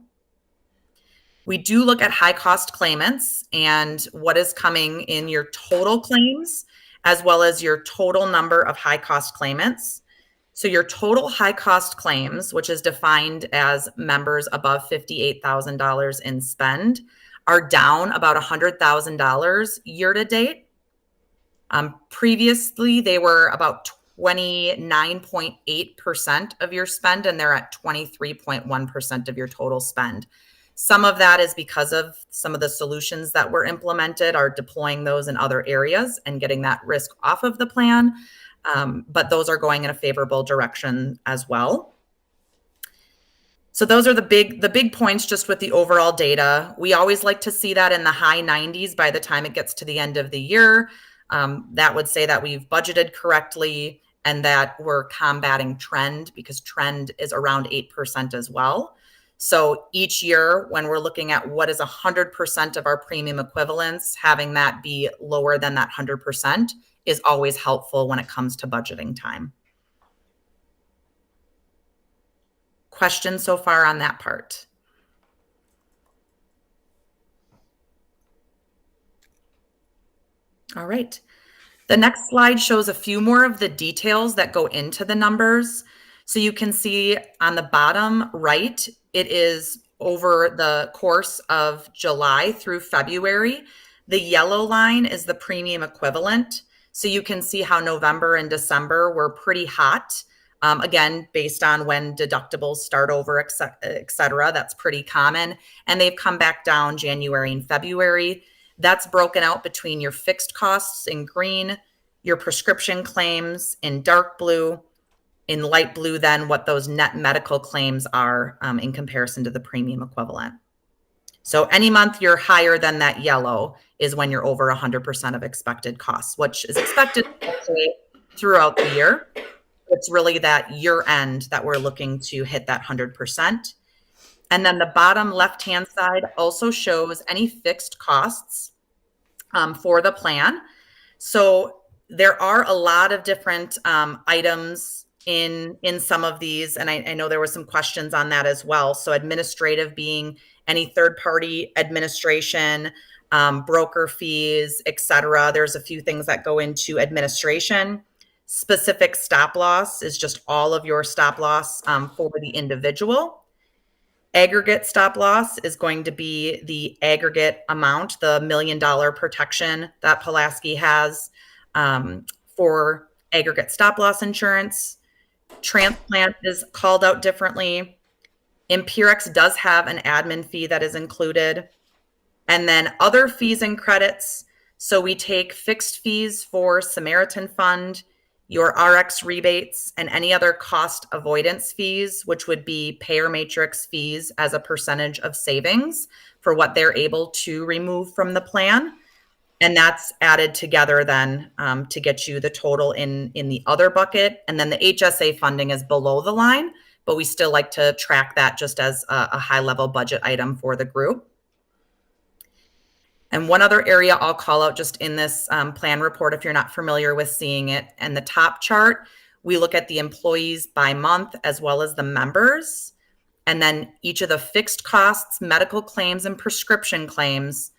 S13: We do look at high cost claimants and what is coming in your total claims, as well as your total number of high cost claimants. So your total high cost claims, which is defined as members above $58,000 in spend, are down about $100,000 year to date. Previously, they were about 29.8% of your spend, and they're at 23.1% of your total spend. Some of that is because of some of the solutions that were implemented are deploying those in other areas and getting that risk off of the plan. But those are going in a favorable direction as well. So those are the big points just with the overall data. We always like to see that in the high 90s by the time it gets to the end of the year. That would say that we've budgeted correctly and that we're combating trend, because trend is around 8% as well. So each year when we're looking at what is 100% of our premium equivalence, having that be lower than that 100% is always helpful when it comes to budgeting time. Questions so far on that part? All right. The next slide shows a few more of the details that go into the numbers. So you can see on the bottom right, it is over the course of July through February. The yellow line is the premium equivalent. So you can see how November and December were pretty hot. Again, based on when deductibles start over, et cetera, that's pretty common. And they've come back down January and February. That's broken out between your fixed costs in green, your prescription claims in dark blue, in light blue, then what those net medical claims are in comparison to the premium equivalent. So any month you're higher than that yellow is when you're over 100% of expected costs, which is expected throughout the year. It's really that year end that we're looking to hit that 100%. And then the bottom left-hand side also shows any fixed costs for the plan. So there are a lot of different items in some of these, and I know there were some questions on that as well. So administrative being any third-party administration, broker fees, et cetera. There's a few things that go into administration. Specific stop loss is just all of your stop loss for the individual. Aggregate stop loss is going to be the aggregate amount, the $1 million protection that Pulaski has for aggregate stop loss insurance. Transplant is called out differently. Impurex does have an admin fee that is included. And then other fees and credits. So we take fixed fees for Samaritan Fund, your RX rebates, and any other cost avoidance fees, which would be payer matrix fees as a percentage of savings for what they're able to remove from the plan. And that's added together then to get you the total in the other bucket. And then the HSA funding is below the line, but we still like to track that just as a high level budget item for the group. And one other area I'll call out just in this plan report, if you're not familiar with seeing it, and the top chart, we look at the employees by month as well as the members. And then each of the fixed costs, medical claims, and prescription claims.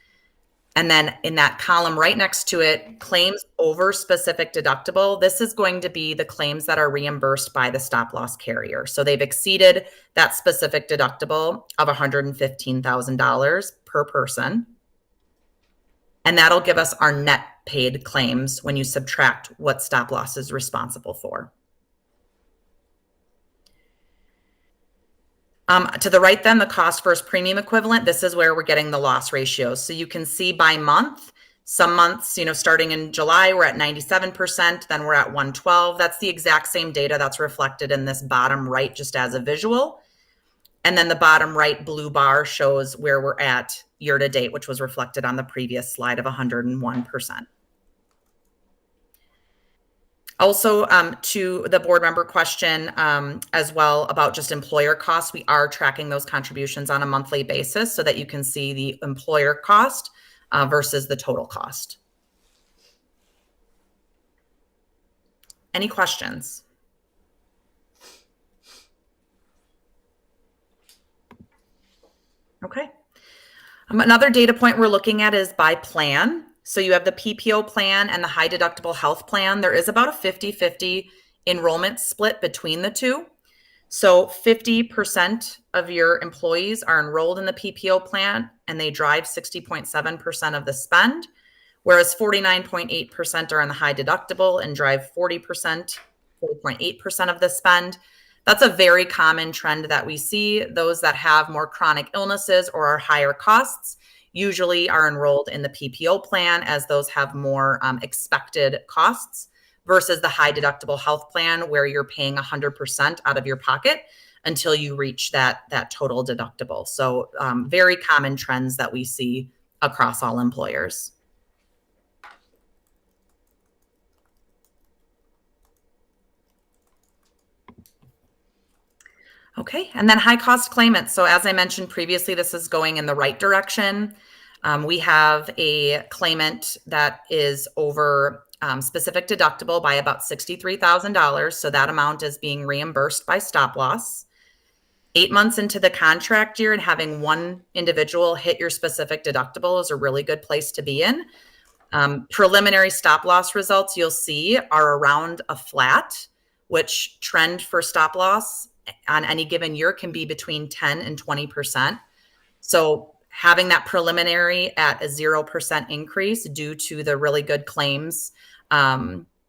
S13: And then in that column right next to it, claims over specific deductible. This is going to be the claims that are reimbursed by the stop loss carrier. So they've exceeded that specific deductible of $115,000 per person. And that'll give us our net paid claims when you subtract what stop loss is responsible for. To the right then, the cost versus premium equivalent, this is where we're getting the loss ratios. So you can see by month, some months, starting in July, we're at 97%, then we're at 112. That's the exact same data that's reflected in this bottom right, just as a visual. And then the bottom right blue bar shows where we're at year to date, which was reflected on the previous slide of 101%. Also, to the board member question as well about just employer costs, we are tracking those contributions on a monthly basis so that you can see the employer cost versus the total cost. Any questions? Okay. Another data point we're looking at is by plan. So you have the PPO plan and the high deductible health plan. There is about a 50-50 enrollment split between the two. So 50% of your employees are enrolled in the PPO plan and they drive 60.7% of the spend, whereas 49.8% are in the high deductible and drive 40.8% of the spend. That's a very common trend that we see. Those that have more chronic illnesses or are higher costs usually are enrolled in the PPO plan, as those have more expected costs, versus the high deductible health plan where you're paying 100% out of your pocket until you reach that total deductible. So very common trends that we see across all employers. Okay, and then high cost claimants. So as I mentioned previously, this is going in the right direction. We have a claimant that is over specific deductible by about $63,000. So that amount is being reimbursed by stop loss. 8 months into the contract year and having one individual hit your specific deductible is a really good place to be in. Preliminary stop loss results you'll see are around a flat, which trend for stop loss on any given year can be between 10 and 20%. So having that preliminary at a 0% increase due to the really good claims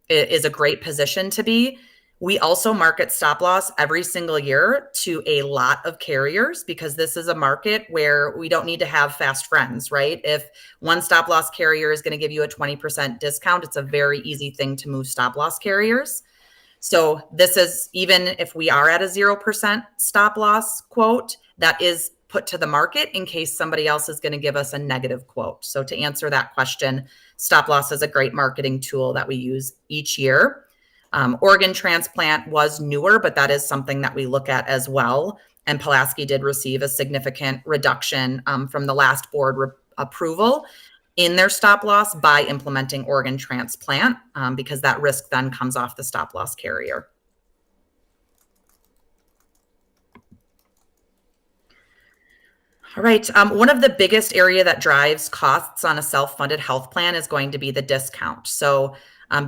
S13: is a great position to be. We also market stop loss every single year to a lot of carriers because this is a market where we don't need to have fast friends, right? If one stop loss carrier is going to give you a 20% discount, it's a very easy thing to move stop loss carriers. So this is, even if we are at a 0% stop loss quote, that is put to the market in case somebody else is going to give us a negative quote. So to answer that question, stop loss is a great marketing tool that we use each year. Organ transplant was newer, but that is something that we look at as well. And Pulaski did receive a significant reduction from the last board approval in their stop loss by implementing organ transplant because that risk then comes off the stop loss carrier. All right, one of the biggest area that drives costs on a self-funded health plan is going to be the discount. So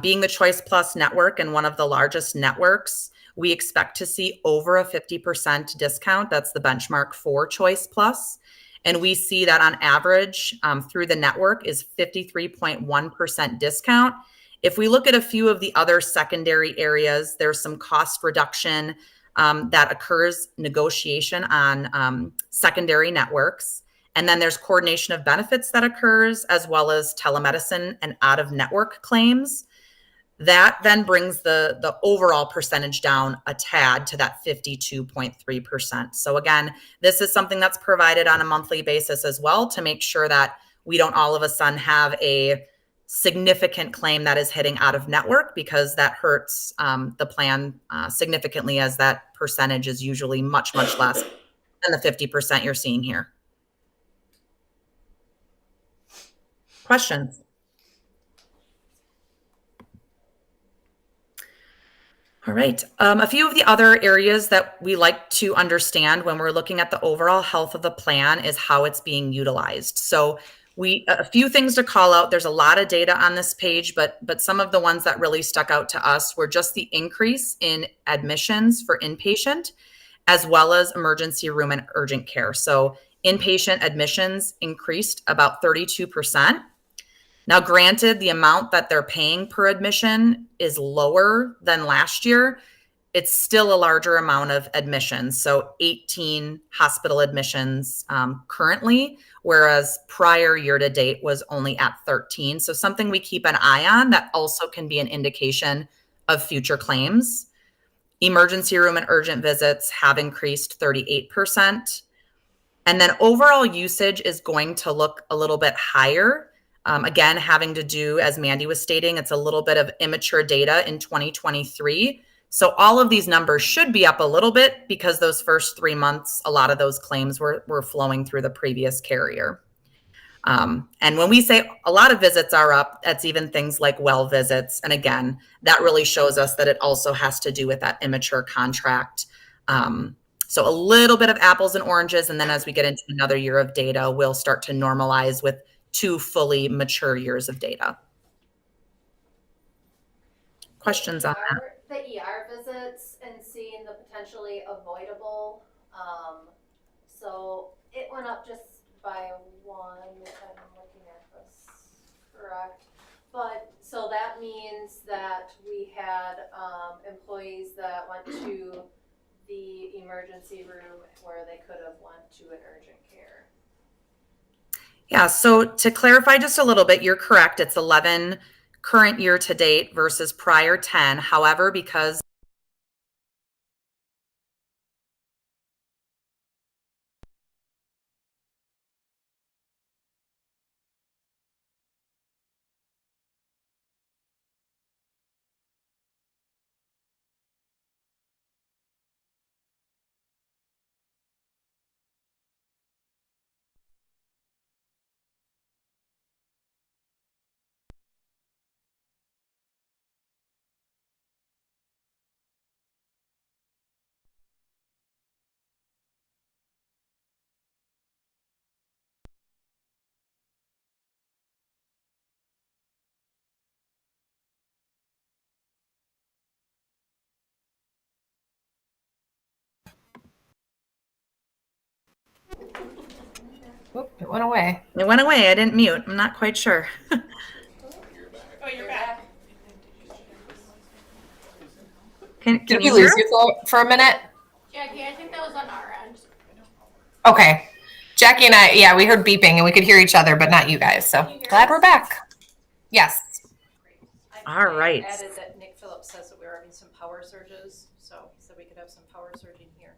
S13: being the Choice Plus network and one of the largest networks, we expect to see over a 50% discount. That's the benchmark for Choice Plus. And we see that on average through the network is 53.1% discount. If we look at a few of the other secondary areas, there's some cost reduction that occurs, negotiation on secondary networks. And then there's coordination of benefits that occurs, as well as telemedicine and out-of-network claims. That then brings the overall percentage down a tad to that 52.3%. So again, this is something that's provided on a monthly basis as well to make sure that we don't all of a sudden have a significant claim that is hitting out of network, because that hurts the plan significantly, as that percentage is usually much, much less than the 50% you're seeing here. Questions? All right. A few of the other areas that we like to understand when we're looking at the overall health of the plan is how it's being utilized. So a few things to call out. There's a lot of data on this page, but some of the ones that really stuck out to us were just the increase in admissions for inpatient, as well as emergency room and urgent care. So inpatient admissions increased about 32%. Now, granted, the amount that they're paying per admission is lower than last year. It's still a larger amount of admissions. So 18 hospital admissions currently, whereas prior year to date was only at 13. So something we keep an eye on that also can be an indication of future claims. Emergency room and urgent visits have increased 38%. And then overall usage is going to look a little bit higher. Again, having to do, as Mandy was stating, it's a little bit of immature data in 2023. So all of these numbers should be up a little bit, because those first 3 months, a lot of those claims were flowing through the previous carrier. And when we say a lot of visits are up, that's even things like well visits. And again, that really shows us that it also has to do with that immature contract. So a little bit of apples and oranges. And then as we get into another year of data, we'll start to normalize with 2 fully mature years of data. Questions on that?
S2: The ER visits and seeing the potentially avoidable. So it went up just by 1, if I'm looking at this correct. But so that means that we had employees that went to the emergency room where they could have went to an urgent care.
S13: Yeah, so to clarify just a little bit, you're correct. It's 11 current year to date versus prior 10. However, because
S14: Oop, it went away.
S13: it went away, I didn't mute. I'm not quite sure.
S1: Oh, you're back.
S13: Can
S14: Did
S13: you
S14: we
S13: hear
S14: lose
S13: us?
S14: you for a minute?
S6: Jackie, I think that was on our end.
S14: Okay. Jackie and I, yeah, we heard beeping and we could hear each other, but not you guys. So glad we're back. Yes.
S13: All right.
S4: Added that Nick Phillips says that we were having some power surges, so he said we could have some power surging here.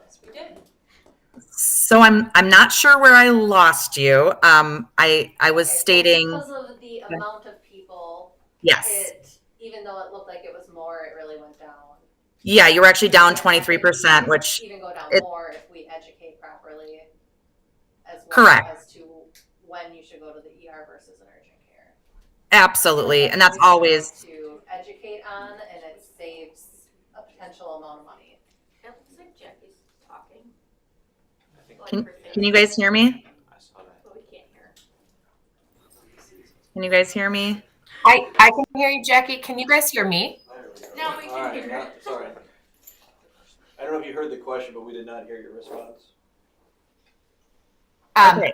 S4: Yes, we did.
S13: So I'm not sure where I lost you. I was stating,
S2: Because of the amount of people,
S13: yes.
S2: Even though it looked like it was more, it really went down.
S13: Yeah, you were actually down 23%, which
S2: even go down more if we educate properly, as well
S13: correct.
S2: As to when you should go to the ER versus an urgent care.
S13: Absolutely, and that's always
S2: to educate on, and it saves a potential amount of money.
S6: It looks like Jackie's talking.
S13: Can you guys hear me?
S6: But we can't hear.
S13: Can you guys hear me?
S14: I can hear you, Jackie. Can you guys hear me?
S6: No, we can hear.
S11: Sorry. I don't know if you heard the question, but we did not hear your response.
S13: Okay.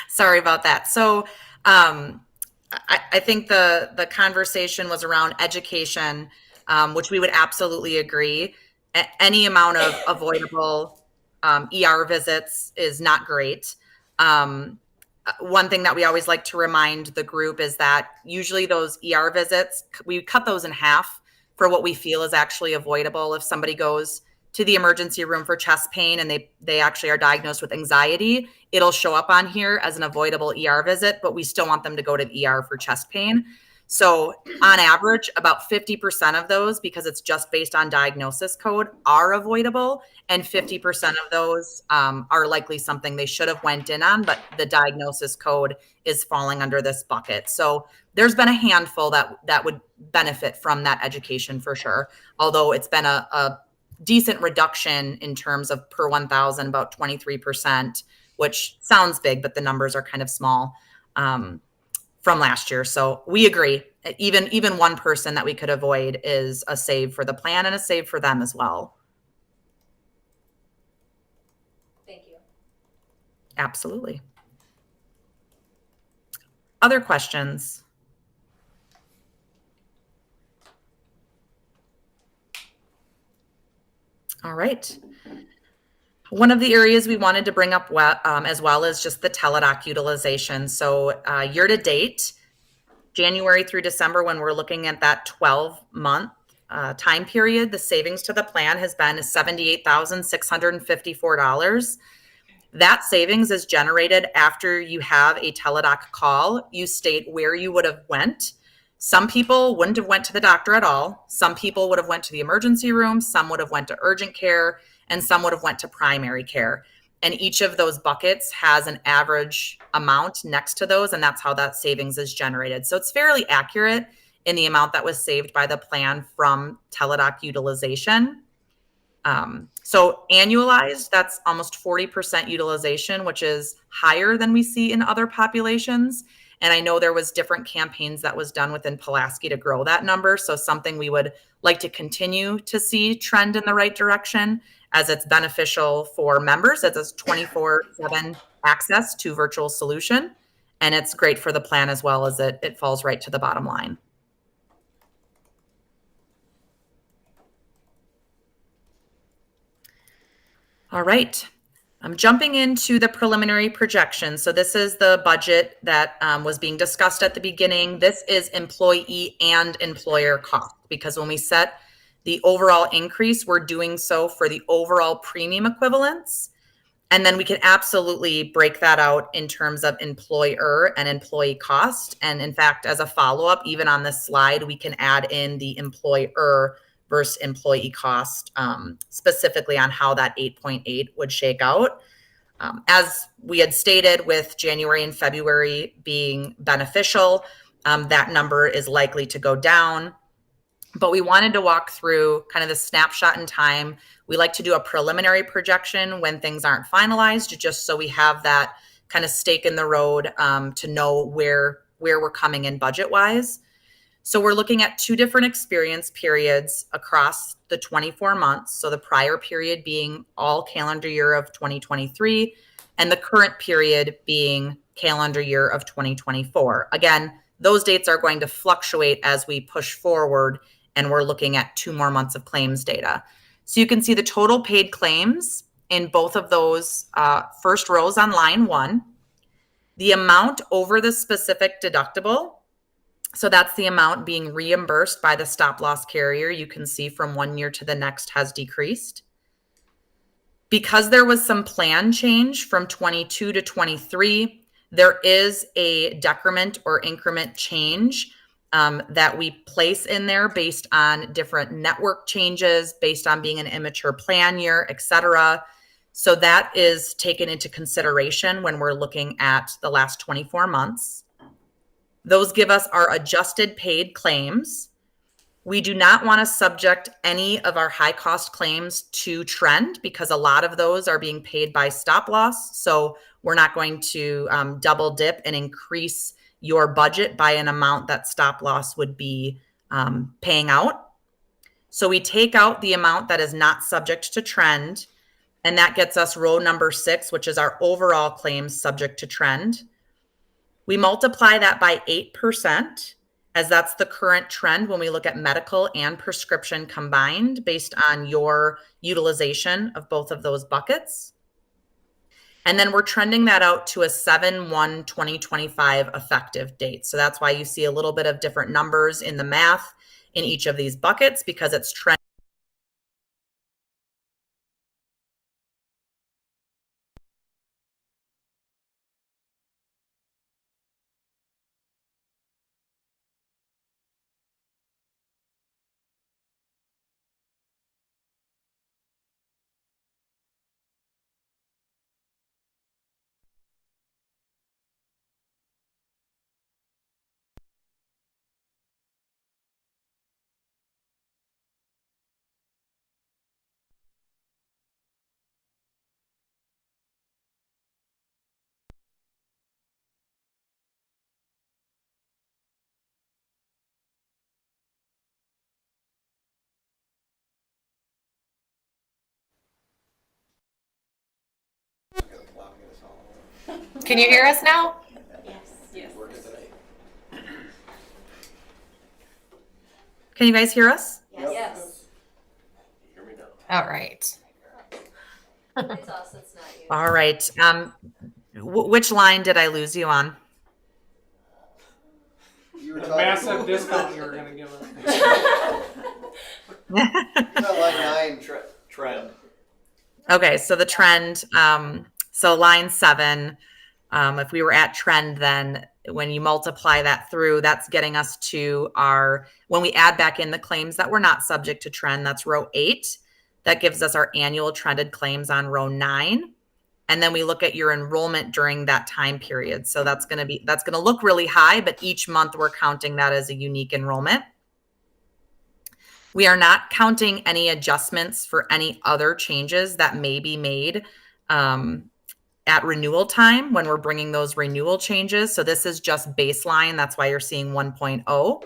S13: Sorry about that. So I think the conversation was around education, which we would absolutely agree. Any amount of avoidable ER visits is not great. One thing that we always like to remind the group is that usually those ER visits, we cut those in half for what we feel is actually avoidable. If somebody goes to the emergency room for chest pain and they actually are diagnosed with anxiety, it'll show up on here as an avoidable ER visit, but we still want them to go to the ER for chest pain. So on average, about 50% of those, because it's just based on diagnosis code, are avoidable, and 50% of those are likely something they should have went in on, but the diagnosis code is falling under this bucket. So there's been a handful that would benefit from that education for sure, although it's been a decent reduction in terms of per 1,000, about 23%, which sounds big, but the numbers are kind of small. From last year. So we agree. Even one person that we could avoid is a save for the plan and a save for them as well.
S2: Thank you.
S13: Absolutely. Other questions? All right. One of the areas we wanted to bring up as well is just the teledoc utilization. So year to date, January through December, when we're looking at that 12-month time period, the savings to the plan has been $78,654. That savings is generated after you have a teledoc call. You state where you would have went. Some people wouldn't have went to the doctor at all. Some people would have went to the emergency room. Some would have went to urgent care, and some would have went to primary care. And each of those buckets has an average amount next to those, and that's how that savings is generated. So it's fairly accurate in the amount that was saved by the plan from teledoc utilization. So annualized, that's almost 40% utilization, which is higher than we see in other populations. And I know there was different campaigns that was done within Pulaski to grow that number. So something we would like to continue to see trend in the right direction, as it's beneficial for members, as it's 24/7 access to virtual solution. And it's great for the plan as well, as it falls right to the bottom line. All right. I'm jumping into the preliminary projection. So this is the budget that was being discussed at the beginning. This is employee and employer cost, because when we set the overall increase, we're doing so for the overall premium equivalents. And then we can absolutely break that out in terms of employer and employee cost. And in fact, as a follow-up, even on this slide, we can add in the employer versus employee cost, specifically on how that 8.8 would shake out. As we had stated, with January and February being beneficial, that number is likely to go down. But we wanted to walk through kind of the snapshot in time. We like to do a preliminary projection when things aren't finalized, just so we have that kind of stake in the road to know where we're coming in budget-wise. So we're looking at two different experience periods across the 24 months. So the prior period being all calendar year of 2023, and the current period being calendar year of 2024. Again, those dates are going to fluctuate as we push forward, and we're looking at 2 more months of claims data. So you can see the total paid claims in both of those first rows on line 1. The amount over the specific deductible, so that's the amount being reimbursed by the stop loss carrier, you can see from 1 year to the next has decreased. Because there was some plan change from 22 to 23, there is a decrement or increment change that we place in there based on different network changes, based on being an immature plan year, et cetera. So that is taken into consideration when we're looking at the last 24 months. Those give us our adjusted paid claims. We do not want to subject any of our high cost claims to trend, because a lot of those are being paid by stop loss. So we're not going to double dip and increase your budget by an amount that stop loss would be paying out. So we take out the amount that is not subject to trend, and that gets us row number 6, which is our overall claims subject to trend. We multiply that by 8%, as that's the current trend when we look at medical and prescription combined based on your utilization of both of those buckets. And then we're trending that out to a 7/1/2025 effective date. So that's why you see a little bit of different numbers in the math in each of these buckets, because it's trending
S14: Can you hear us now?
S10: Yes.
S13: Can you guys hear us?
S2: Yes.
S11: Hear me now.
S14: All right.
S2: It's us, it's not you.
S13: All right. Which line did I lose you on?
S9: You were
S15: The
S9: talking.
S15: massive discount you were gonna give us.
S9: Line 9.
S11: Trend.
S13: Okay, so the trend, so line 7, if we were at trend, then when you multiply that through, that's getting us to when we add back in the claims that were not subject to trend, that's row 8. That gives us our annual trended claims on row 9. And then we look at your enrollment during that time period. So that's going to look really high, but each month we're counting that as a unique enrollment. We are not counting any adjustments for any other changes that may be made at renewal time when we're bringing those renewal changes. So this is just baseline. That's why you're seeing 1.0.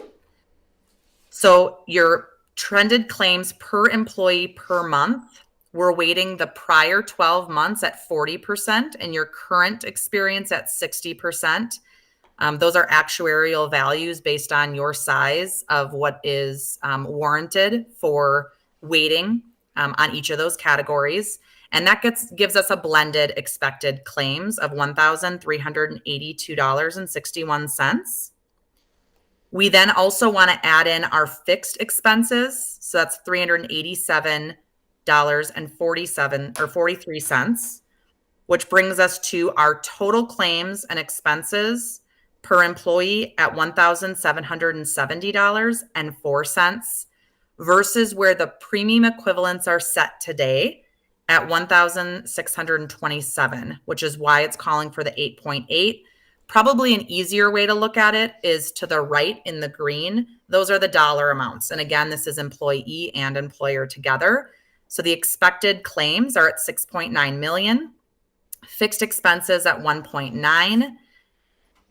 S13: So your trended claims per employee per month, we're weighting the prior 12 months at 40% and your current experience at 60%. Those are actuarial values based on your size of what is warranted for weighting on each of those categories. And that gives us a blended expected claims of $1,382.61. We then also want to add in our fixed expenses. So that's $387.43, which brings us to our total claims and expenses per employee at $1,770.04 versus where the premium equivalents are set today at $1,627, which is why it's calling for the 8.8. Probably an easier way to look at it is to the right in the green. Those are the dollar amounts. And again, this is employee and employer together. So the expected claims are at 6.9 million, fixed expenses at 1.9.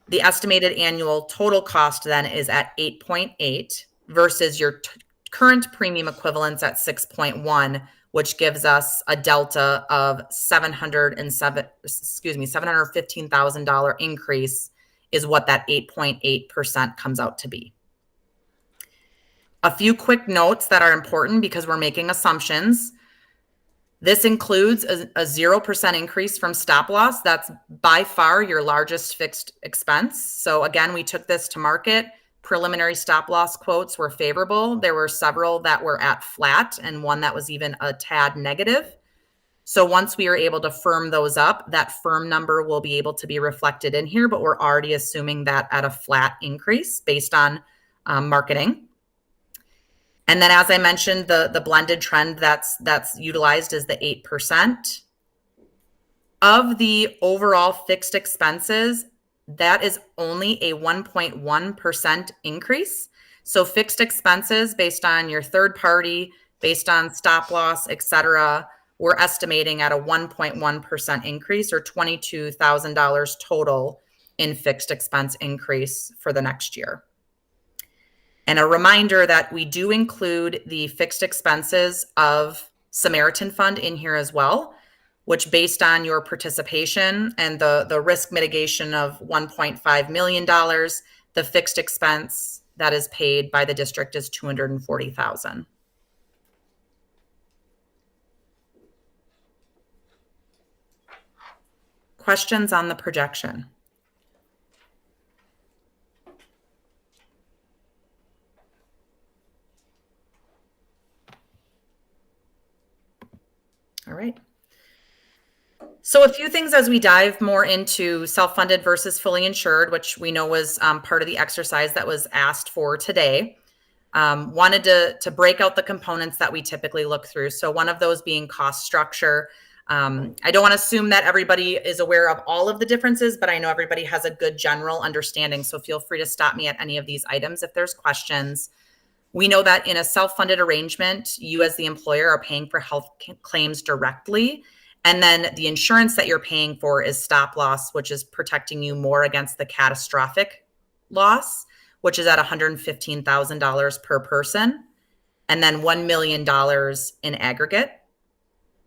S13: The estimated annual total cost then is at 8.8 versus your current premium equivalents at 6.1, which gives us a delta of $715,000 increase is what that 8.8% comes out to be. A few quick notes that are important because we're making assumptions. This includes a 0% increase from stop loss. That's by far your largest fixed expense. So again, we took this to market. Preliminary stop loss quotes were favorable. There were several that were at flat and one that was even a tad negative. So once we are able to firm those up, that firm number will be able to be reflected in here, but we're already assuming that at a flat increase based on marketing. And then, as I mentioned, the blended trend that's utilized is the 8%. Of the overall fixed expenses, that is only a 1.1% increase. So fixed expenses based on your third party, based on stop loss, et cetera, we're estimating at a 1.1% increase or $22,000 total in fixed expense increase for the next year. And a reminder that we do include the fixed expenses of Samaritan Fund in here as well, which based on your participation and the risk mitigation of $1.5 million, the fixed expense that is paid by the district is $240,000. Questions on the projection? All right. So a few things as we dive more into self-funded versus fully insured, which we know was part of the exercise that was asked for today. Wanted to break out the components that we typically look through. So one of those being cost structure. I don't want to assume that everybody is aware of all of the differences, but I know everybody has a good general understanding. So feel free to stop me at any of these items if there's questions. We know that in a self-funded arrangement, you as the employer are paying for health claims directly. And then the insurance that you're paying for is stop loss, which is protecting you more against the catastrophic loss, which is at $115,000 per person, and then $1 million in aggregate.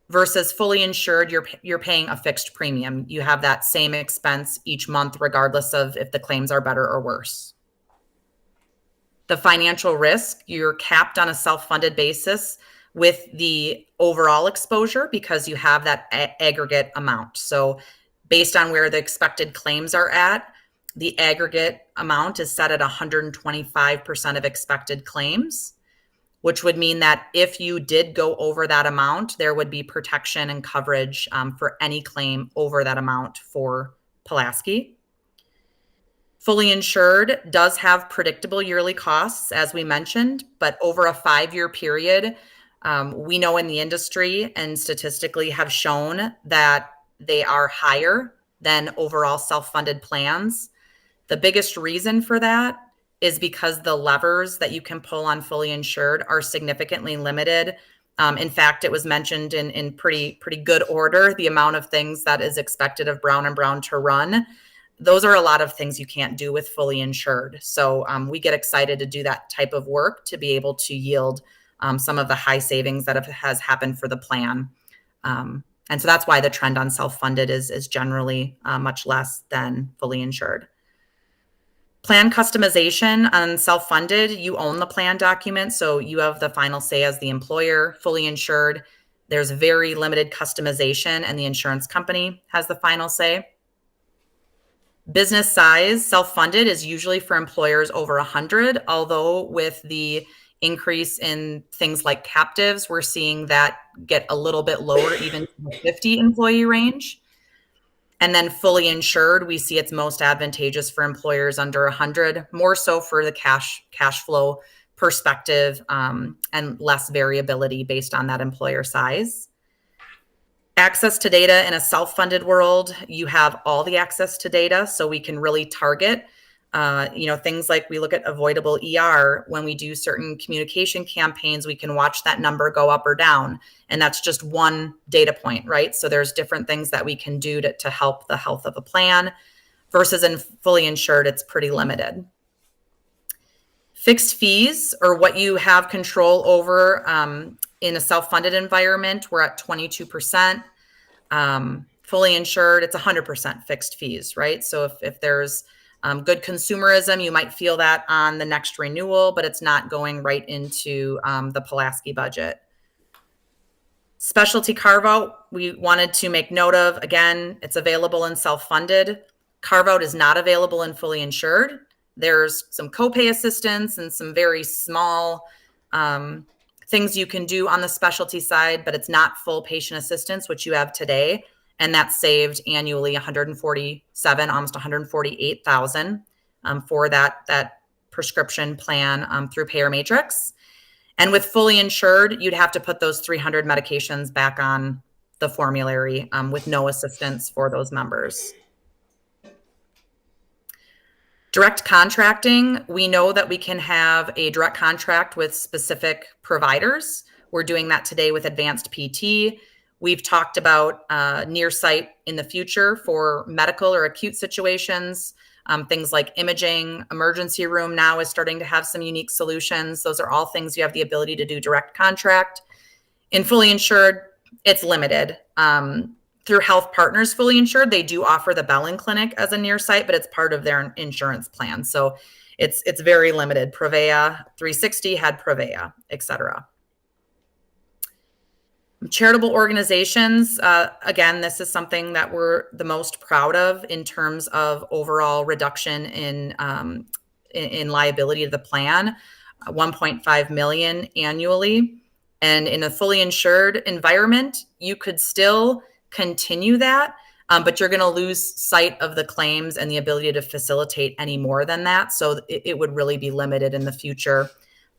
S13: versus fully insured, you're paying a fixed premium. You have that same expense each month, regardless of if the claims are better or worse. The financial risk, you're capped on a self-funded basis with the overall exposure because you have that aggregate amount. So based on where the expected claims are at, the aggregate amount is set at 125% of expected claims, which would mean that if you did go over that amount, there would be protection and coverage for any claim over that amount for Pulaski. Fully insured does have predictable yearly costs, as we mentioned, but over a 5-year period, we know in the industry and statistically have shown that they are higher than overall self-funded plans. The biggest reason for that is because the levers that you can pull on fully insured are significantly limited. In fact, it was mentioned in pretty good order, the amount of things that is expected of Brown & Brown to run. Those are a lot of things you can't do with fully insured. So we get excited to do that type of work to be able to yield some of the high savings that has happened for the plan. And so that's why the trend on self-funded is generally much less than fully insured. Plan customization on self-funded, you own the plan document, so you have the final say as the employer. Fully insured, there's very limited customization and the insurance company has the final say. Business size, self-funded is usually for employers over 100, although with the increase in things like captives, we're seeing that get a little bit lower, even to the 50 employee range. And then fully insured, we see it's most advantageous for employers under 100, more so for the cash flow perspective and less variability based on that employer size. Access to data in a self-funded world, you have all the access to data, so we can really target things like we look at avoidable ER. When we do certain communication campaigns, we can watch that number go up or down. And that's just one data point, right? So there's different things that we can do to help the health of a plan versus in fully insured, it's pretty limited. Fixed fees, or what you have control over in a self-funded environment, we're at 22%. Fully insured, it's 100% fixed fees, right? So if there's good consumerism, you might feel that on the next renewal, but it's not going right into the Pulaski budget. Specialty carve-out, we wanted to make note of, again, it's available in self-funded. Carve-out is not available in fully insured. There's some copay assistance and some very small things you can do on the specialty side, but it's not full patient assistance, which you have today. And that's saved annually $147,000, almost $148,000 for that prescription plan through Payer Matrix. And with fully insured, you'd have to put those 300 medications back on the formulary with no assistance for those members. Direct contracting, we know that we can have a direct contract with specific providers. We're doing that today with Advanced PT. We've talked about near site in the future for medical or acute situations. Things like imaging, emergency room now is starting to have some unique solutions. Those are all things you have the ability to do direct contract. In fully insured, it's limited. Through Health Partners Fully Insured, they do offer the Bellin Clinic as a near site, but it's part of their insurance plan. So it's very limited. Prevea 360 had Prevea, et cetera. Charitable organizations, again, this is something that we're the most proud of in terms of overall reduction in liability of the plan, 1.5 million annually. And in a fully insured environment, you could still continue that, but you're going to lose sight of the claims and the ability to facilitate any more than that. So it would really be limited in the future.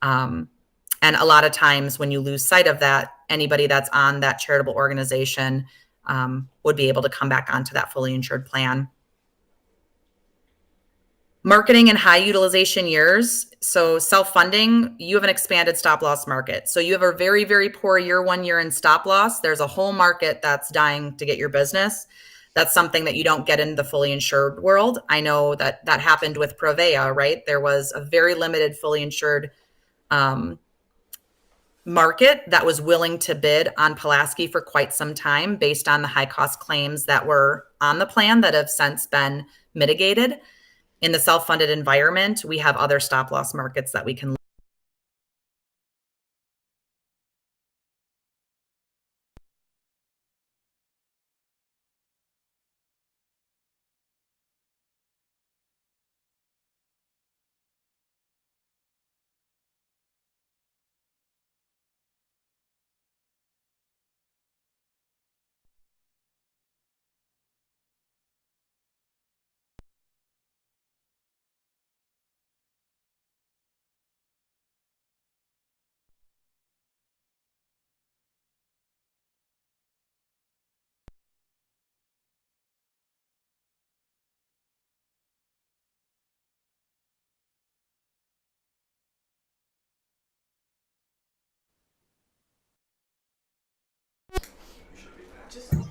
S13: And a lot of times when you lose sight of that, anybody that's on that charitable organization would be able to come back onto that fully insured plan. Marketing in high utilization years. So self-funding, you have an expanded stop loss market. So you have a very, very poor year 1 year in stop loss. There's a whole market that's dying to get your business. That's something that you don't get in the fully insured world. I know that happened with Prevea, right? There was a very limited fully insured market that was willing to bid on Pulaski for quite some time based on the high cost claims that were on the plan that have since been mitigated. In the self-funded environment, we have other stop loss markets that we can.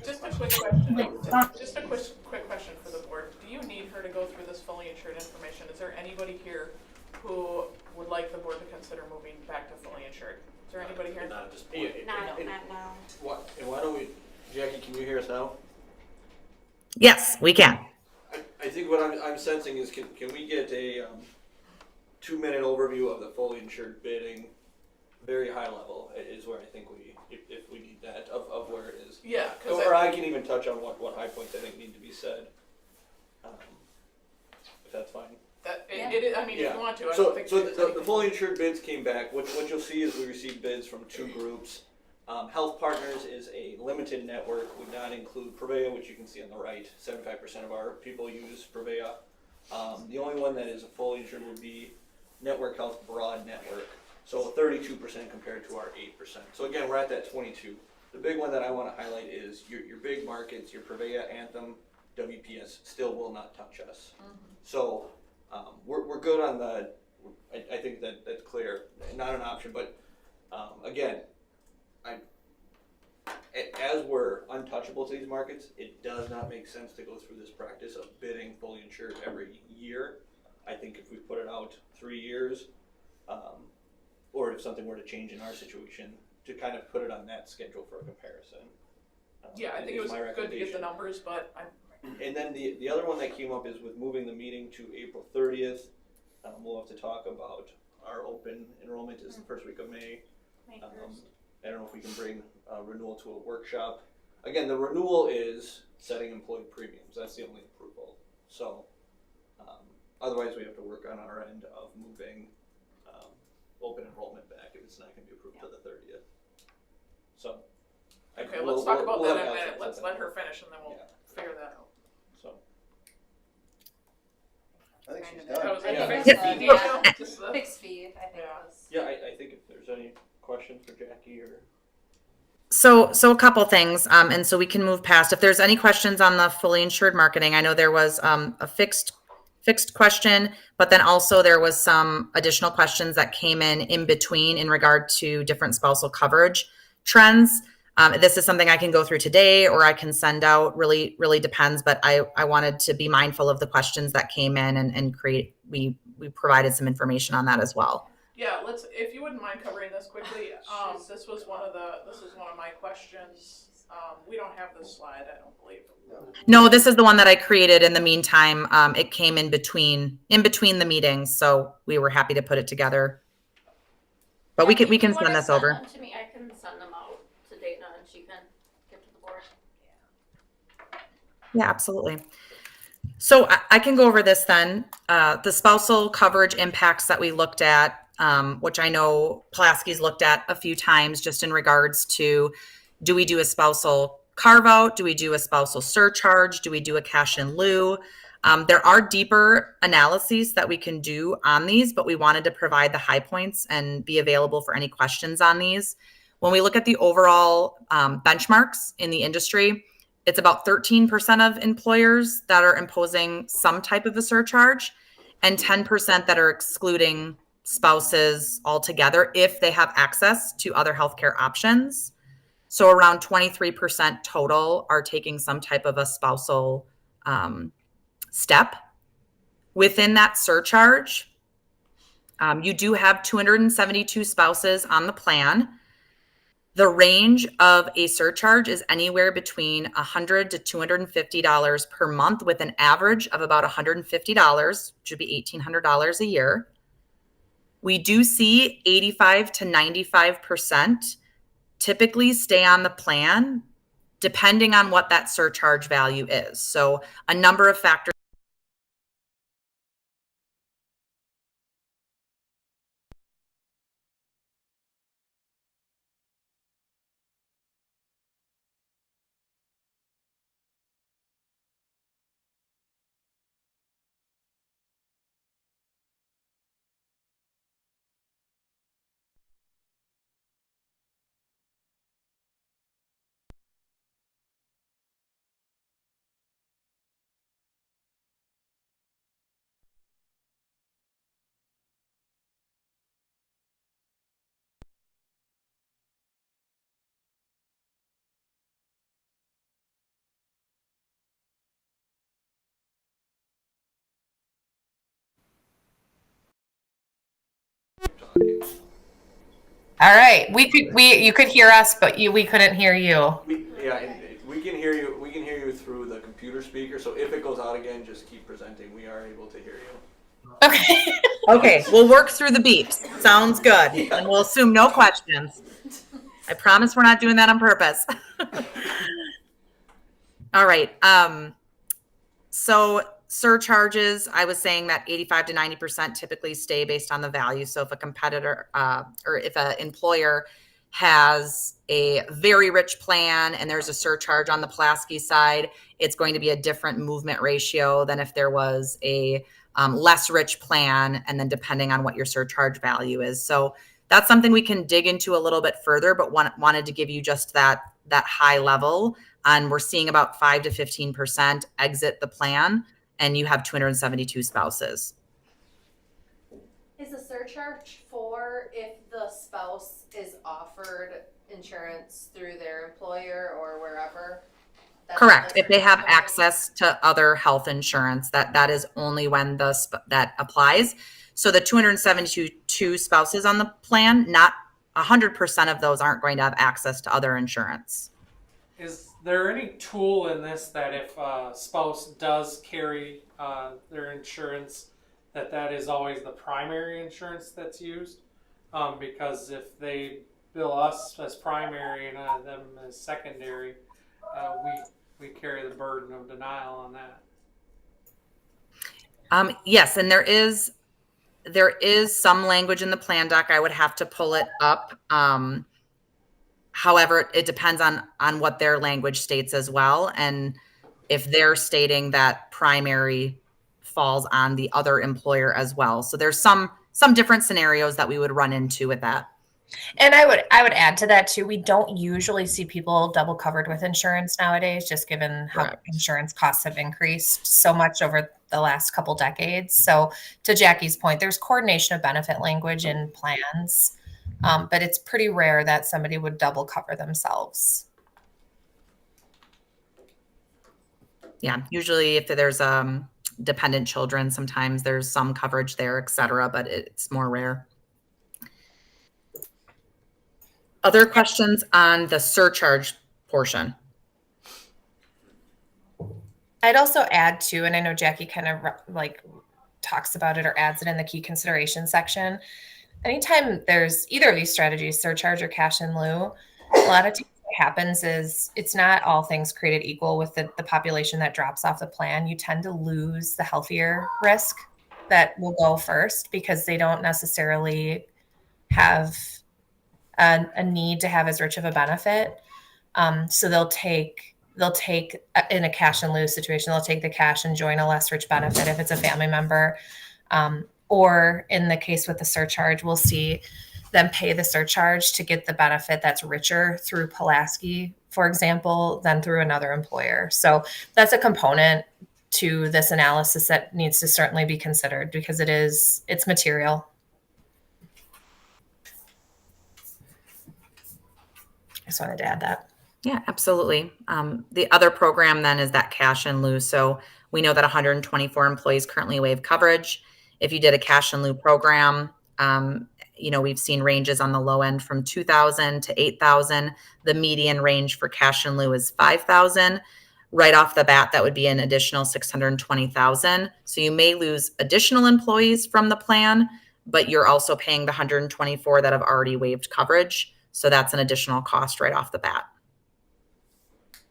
S1: Just a quick question. Just a quick question for the board. Do you need her to go through this fully insured information? Is there anybody here who would like the board to consider moving back to fully insured? Is there anybody here?
S11: Not at this point.
S12: Not now.
S11: Why don't we, Jackie, can you hear us now?
S13: Yes, we can.
S11: I think what I'm sensing is can we get a 2-minute overview of the fully insured bidding, very high level is where I think if we need that of where it is.
S1: Yeah.
S11: Or I can even touch on what high points I think need to be said, if that's fine.
S1: It is, I mean, if you want to. I
S11: So
S1: don't think
S11: the fully insured bids came back. What you'll see is we received bids from 2 groups. Health Partners is a limited network, would not include Prevea, which you can see on the right. 75% of our people use Prevea. The only one that is a fully insured would be Network Health Broad Network. So 32% compared to our 8%. So again, we're at that 22. The big one that I want to highlight is your big markets, your Prevea, Anthem, WPS still will not touch us. Mm-hmm. So we're good on the, I think that's clear, not an option, but again, as we're untouchable to these markets, it does not make sense to go through this practice of bidding fully insured every year. I think if we put it out 3 years, or if something were to change in our situation, to kind of put it on that schedule for a comparison.
S1: Yeah, I think it was good to get the numbers, but
S11: And then the other one that came up is with moving the meeting to April 30th. We'll have to talk about our open enrollment is the first week of May.
S12: May 1st.
S11: I don't know if we can bring renewal to a workshop. Again, the renewal is setting employee premiums. That's the only approval. So otherwise we have to work on our end of moving open enrollment back if it's not going to be approved to the 30th. So
S1: okay, let's talk about that in a minute. Let's let her finish and then we'll figure that out.
S11: So
S9: I think she's
S1: That was
S9: done.
S1: a
S2: think
S1: fixed
S2: that's
S1: fee
S2: good.
S1: detail. Just the-
S2: Fixed fee, I think was.
S11: yeah, I think if there's any questions for Jackie or
S13: So a couple things, and so we can move past. If there's any questions on the fully insured marketing, I know there was a fixed question, but then also there was some additional questions that came in between in regard to different spousal coverage trends. This is something I can go through today or I can send out, really depends, but I wanted to be mindful of the questions that came in and we provided some information on that as well.
S1: Yeah, if you wouldn't mind covering this quickly, this was one of my questions. We don't have this slide, I don't believe.
S13: No, this is the one that I created in the meantime. It came in between the meetings, so we were happy to put it together. But we can send this over.
S12: Them to me, I can send them out to Dana and she can get to the board.
S13: Yeah, absolutely. So I can go over this then. The spousal coverage impacts that we looked at, which I know Pulaski's looked at a few times just in regards to, do we do a spousal carve out? Do we do a spousal surcharge? Do we do a cash in lieu? There are deeper analyses that we can do on these, but we wanted to provide the high points and be available for any questions on these. When we look at the overall benchmarks in the industry, it's about 13% of employers that are imposing some type of a surcharge and 10% that are excluding spouses altogether if they have access to other healthcare options. So around 23% total are taking some type of a spousal step. Within that surcharge, you do have 272 spouses on the plan. The range of a surcharge is anywhere between $100 to $250 per month, with an average of about $150, which would be $1,800 a year. We do see 85 to 95% typically stay on the plan, depending on what that surcharge value is. So a number of factors.
S14: All right, you could hear us, but we couldn't hear you.
S11: We can hear you. We can hear you through the computer speaker. So if it goes out again, just keep presenting. We are able to hear you.
S14: Okay.
S13: Okay, we'll work through the beeps. Sounds good. And we'll assume no questions. I promise we're not doing that on purpose. All right. So surcharges, I was saying that 85 to 90% typically stay based on the value. So if a competitor or if an employer has a very rich plan and there's a surcharge on the Pulaski side, it's going to be a different movement ratio than if there was a less rich plan, and then depending on what your surcharge value is. So that's something we can dig into a little bit further, but wanted to give you just that high level. And we're seeing about 5 to 15% exit the plan, and you have 272 spouses.
S2: Is the surcharge for if the spouse is offered insurance through their employer or wherever?
S13: Correct. If they have access to other health insurance, that is only when that applies. So the 272 spouses on the plan, not 100% of those aren't going to have access to other insurance.
S15: Is there any tool in this that if a spouse does carry their insurance, that is always the primary insurance that's used? Because if they bill us as primary and them as secondary, we carry the burden of denial on that.
S13: Yes, and there is some language in the plan doc. I would have to pull it up. However, it depends on what their language states as well, and if they're stating that primary falls on the other employer as well. So there's some different scenarios that we would run into with that.
S14: And I would add to that too. We don't usually see people double covered with insurance nowadays, just given how insurance costs have increased so much over the last couple decades. So to Jackie's point, there's coordination of benefit language in plans, but it's pretty rare that somebody would double cover themselves.
S13: Yeah, usually if there's dependent children, sometimes there's some coverage there, et cetera, but it's more rare. Other questions on the surcharge portion?
S14: I'd also add too, and I know Jackie kind of like talks about it or adds it in the key consideration section. Anytime there's either of these strategies, surcharge or cash in lieu, a lot of times what happens is it's not all things created equal with the population that drops off the plan. You tend to lose the healthier risk that will go first because they don't necessarily have a need to have as rich of a benefit. So they'll take in a cash and lieu situation, they'll take the cash and join a less rich benefit if it's a family member. Or in the case with the surcharge, we'll see them pay the surcharge to get the benefit that's richer through Pulaski, for example, than through another employer. So that's a component to this analysis that needs to certainly be considered because it's material. I just wanted to add that.
S13: Yeah, absolutely. The other program then is that cash in lieu. So we know that 124 employees currently waive coverage. If you did a cash in lieu program, we've seen ranges on the low end from 2,000 to 8,000. The median range for cash in lieu is 5,000. Right off the bat, that would be an additional 620,000. So you may lose additional employees from the plan, but you're also paying the 124 that have already waived coverage. So that's an additional cost right off the bat.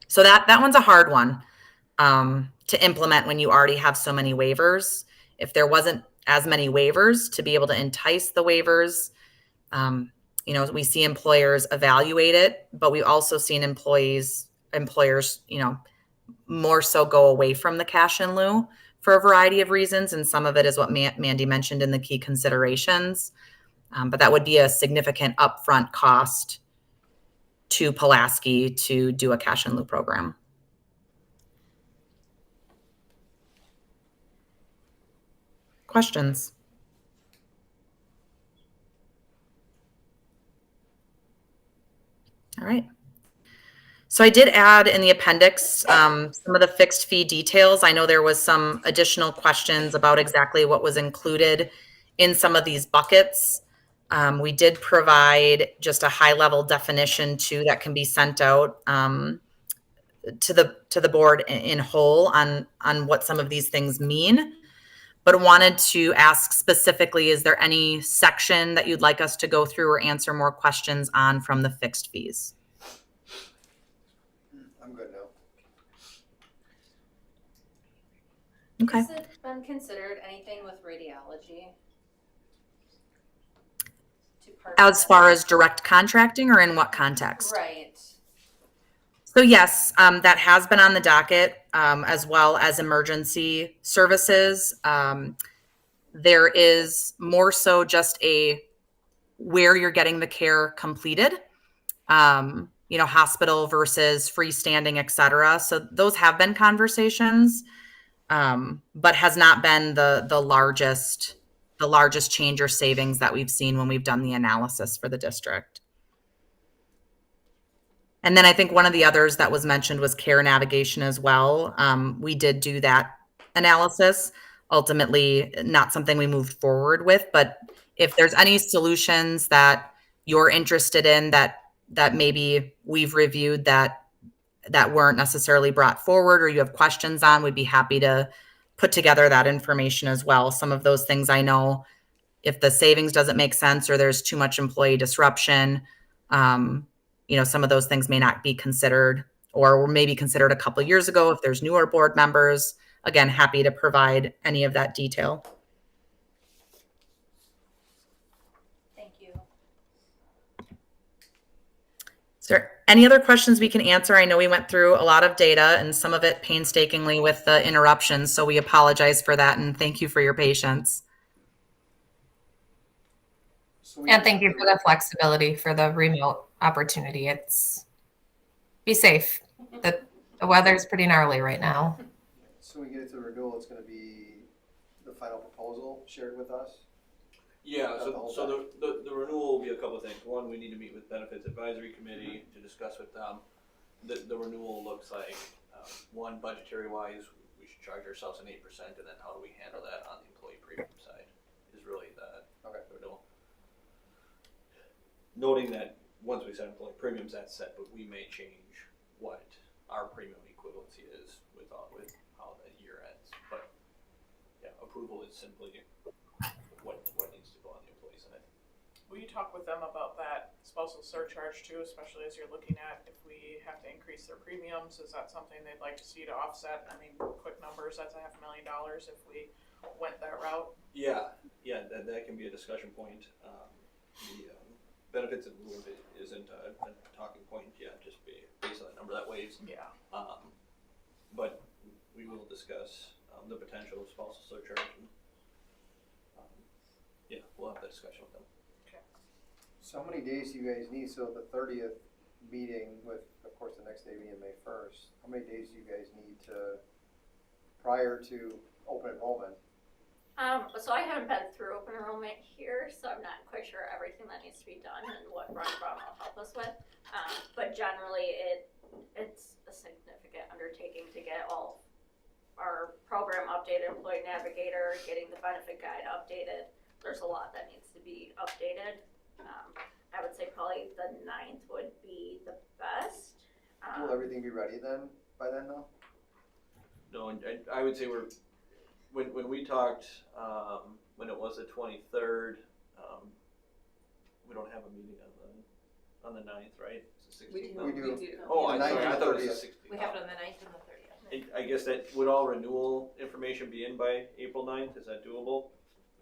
S13: So that one's a hard one to implement when you already have so many waivers. If there wasn't as many waivers to be able to entice the waivers, we see employers evaluate it, but we've also seen employers, more so go away from the cash in lieu for a variety of reasons. And some of it is what Mandy mentioned in the key considerations. But that would be a significant upfront cost to Pulaski to do a cash in lieu program. Questions? All right. So I did add in the appendix some of the fixed fee details. I know there was some additional questions about exactly what was included in some of these buckets. We did provide just a high level definition too that can be sent out to the board in whole on what some of these things mean. But wanted to ask specifically, is there any section that you'd like us to go through or answer more questions on from the fixed fees?
S9: I'm good now.
S13: Okay.
S2: Has it been considered anything with radiology?
S13: As far as direct contracting, or in what context?
S2: Right.
S13: So yes, that has been on the docket, as well as emergency services. There is more so just where you're getting the care completed, hospital versus freestanding, et cetera. So those have been conversations, but has not been the largest change or savings that we've seen when we've done the analysis for the district. And then I think one of the others that was mentioned was care navigation as well. We did do that analysis. Ultimately, not something we moved forward with, but if there's any solutions that you're interested in that maybe we've reviewed that weren't necessarily brought forward or you have questions on, we'd be happy to put together that information as well. Some of those things I know, if the savings doesn't make sense or there's too much employee disruption, some of those things may not be considered or were maybe considered a couple of years ago. If there's newer board members, again, happy to provide any of that detail.
S2: Thank you.
S13: Is there any other questions we can answer? I know we went through a lot of data and some of it painstakingly with the interruptions, so we apologize for that and thank you for your patience.
S14: And thank you for the flexibility for the remote opportunity. Be safe. The weather's pretty gnarly right now.
S9: So when we get it to renewal, it's going to be the final proposal shared with us?
S11: Yeah, so the renewal will be a couple of things. One, we need to meet with Benefits Advisory Committee to discuss with them. The renewal looks like, one, budgetary wise, we should charge ourselves an 8%, and then how do we handle that on the employee premium side is really the renewal. Noting that once we set employee premiums, that's set, but we may change what our premium equivalency is with how the year ends. But yeah, approval is simply what needs to go on the employee side.
S1: Will you talk with them about that spousal surcharge too, especially as you're looking at if we have to increase their premiums? Is that something they'd like to see to offset? I mean, quick numbers, that's $500,000 if we went that route.
S11: Yeah, that can be a discussion point. The benefits of lieu isn't a talking point yet, just based on the number that waives.
S1: Yeah.
S11: But we will discuss the potential of spousal surcharge. And, we'll have that discussion with them.
S1: Okay.
S9: So how many days do you guys need? So the 30th meeting with, of course, the next day being May 1st, how many days do you guys need prior to open enrollment?
S16: So I haven't been through open enrollment here, so I'm not quite sure everything that needs to be done and what Ron Brown will help us with. But generally, it's a significant undertaking to get all our program updated, employee navigator, getting the benefit guide updated. there's a lot that needs to be updated. I would say probably the 9th would be the best.
S9: Will everything be ready then, by then though?
S11: No, and I would say when we talked, when it was the 23rd, we don't have a meeting on the 9th, right? It's the 16th.
S9: We do.
S11: Oh, I'm
S9: The
S11: sorry,
S9: 9th
S11: I
S9: and
S11: thought it
S9: the
S11: was the
S9: 30th.
S11: 16th.
S4: We have it on the 9th and the 30th.
S11: I guess that, would all renewal information be in by April 9th? Is that doable?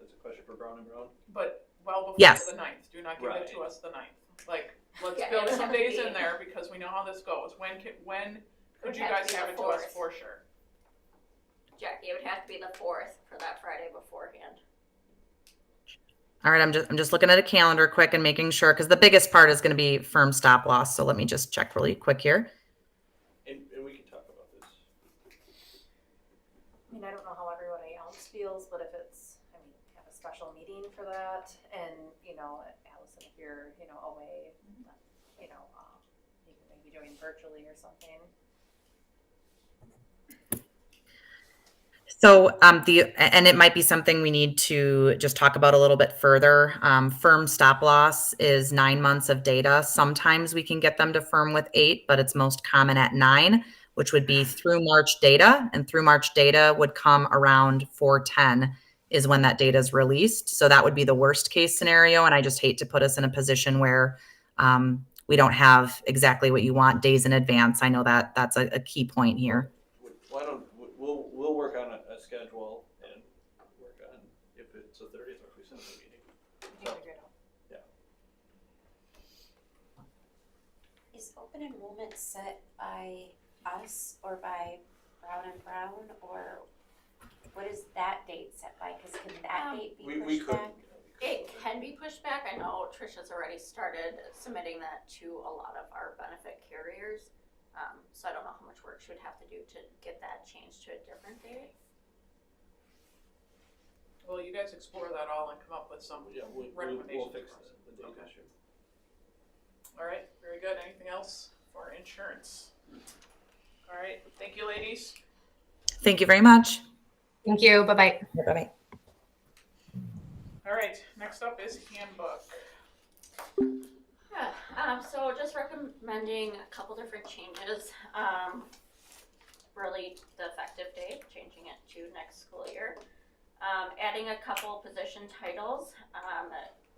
S11: That's a question for Brown and Brown.
S1: But well before
S13: Yes.
S1: the 9th. Do not give it to
S11: Right.
S1: us the 9th. Like, let's
S16: Yeah, it
S1: build
S16: would
S1: some
S16: have to
S1: days
S16: be-
S1: in there because we know how this goes. When could
S16: would
S1: you
S16: have
S1: guys
S16: to be
S1: have
S16: the
S1: it to us
S16: 4th.
S1: for sure?
S16: Jackie, it would have to be the 4th for that Friday beforehand.
S13: All right, I'm just looking at a calendar quick and making sure, because the biggest part is going to be firm stop loss. So let me just check really quick here.
S11: And we can talk about this.
S2: I mean, I don't know how everybody else feels, but if it's, I mean, have a special meeting for that, and, you know, Allison, if you're, you know, away, you know, you can maybe join virtually or something.
S13: So and it might be something we need to just talk about a little bit further. Firm stop loss is 9 months of data. Sometimes we can get them to firm with 8, but it's most common at 9, which would be through March data. And through March data would come around 4/10 is when that data is released. So that would be the worst case scenario. And I just hate to put us in a position where we don't have exactly what you want days in advance. I know that that's a key point here.
S11: Why don't, we'll work on a schedule and work on if it's the 30th or if we set a meeting. So, yeah.
S8: Is open enrollment set by us or by Brown and Brown, or what is that date set by? Because can that date be
S11: We
S8: pushed
S11: could.
S8: back?
S16: It can be pushed back. I know Tricia's already started submitting that to a lot of our benefit carriers. So I don't know how much work she would have to do to get that changed to a different date.
S1: Well, you guys explore that all and come up with some
S11: Yeah, we'll
S1: recommendations.
S11: fix
S1: for us.
S11: the date
S1: Okay.
S11: issue.
S1: All right, very good. Anything else for insurance? All right, thank you, ladies.
S13: Thank you very much.
S14: Thank you. Bye-bye.
S13: Bye-bye.
S1: All right, next up is handbook.
S16: Yeah, so just recommending a couple different changes. Really the effective date, changing it to next school year. Adding a couple position titles.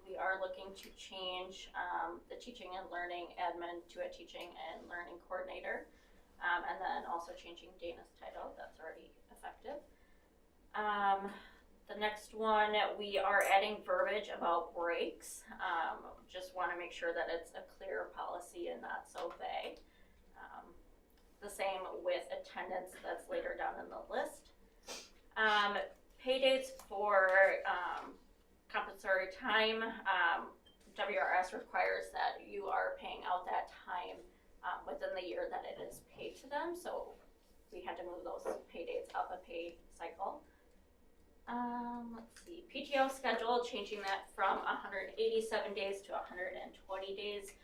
S16: We are looking to change the teaching and learning admin to a teaching and learning coordinator. And then also changing Dana's title, that's already effective. The next one, we are adding verbiage about breaks. Just want to make sure that it's a clear policy and not so vague. The same with attendance, that's later down in the list. Pay dates for compensatory time. WRS requires that you are paying out that time within the year that it is paid to them. So we had to move those pay dates up a pay cycle. Let's see, PTO schedule, changing that from 187 days to 120 days,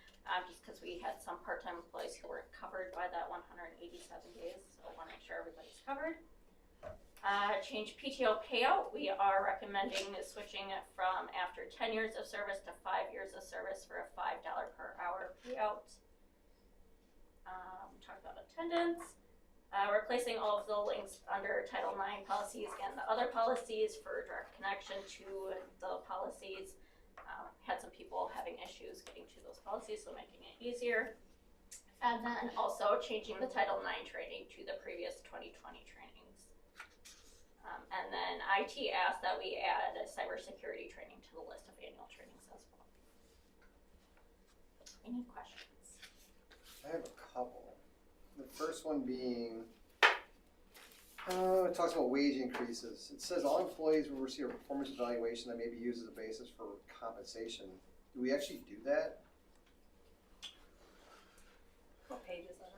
S16: just because we had some part-time employees who weren't covered by that 187 days, so I want to make sure everybody's covered. Change PTO payout, we are recommending switching it from after 10 years of service to 5 years of service for a $5 per hour payout. Talk about attendance. Replacing all of the links under Title IX policies and the other policies for direct connection to the policies. Had some people having issues getting to those policies, so making it easier. And then also changing the Title IX training to the previous 2020 trainings. And then IT asked that we add a cybersecurity training to the list of annual trainings as well. Any questions?
S9: I have a couple. The first one being, it talks about wage increases. It says all employees will receive a performance evaluation that may be used as a basis for compensation. Do we actually do that?
S2: What page is that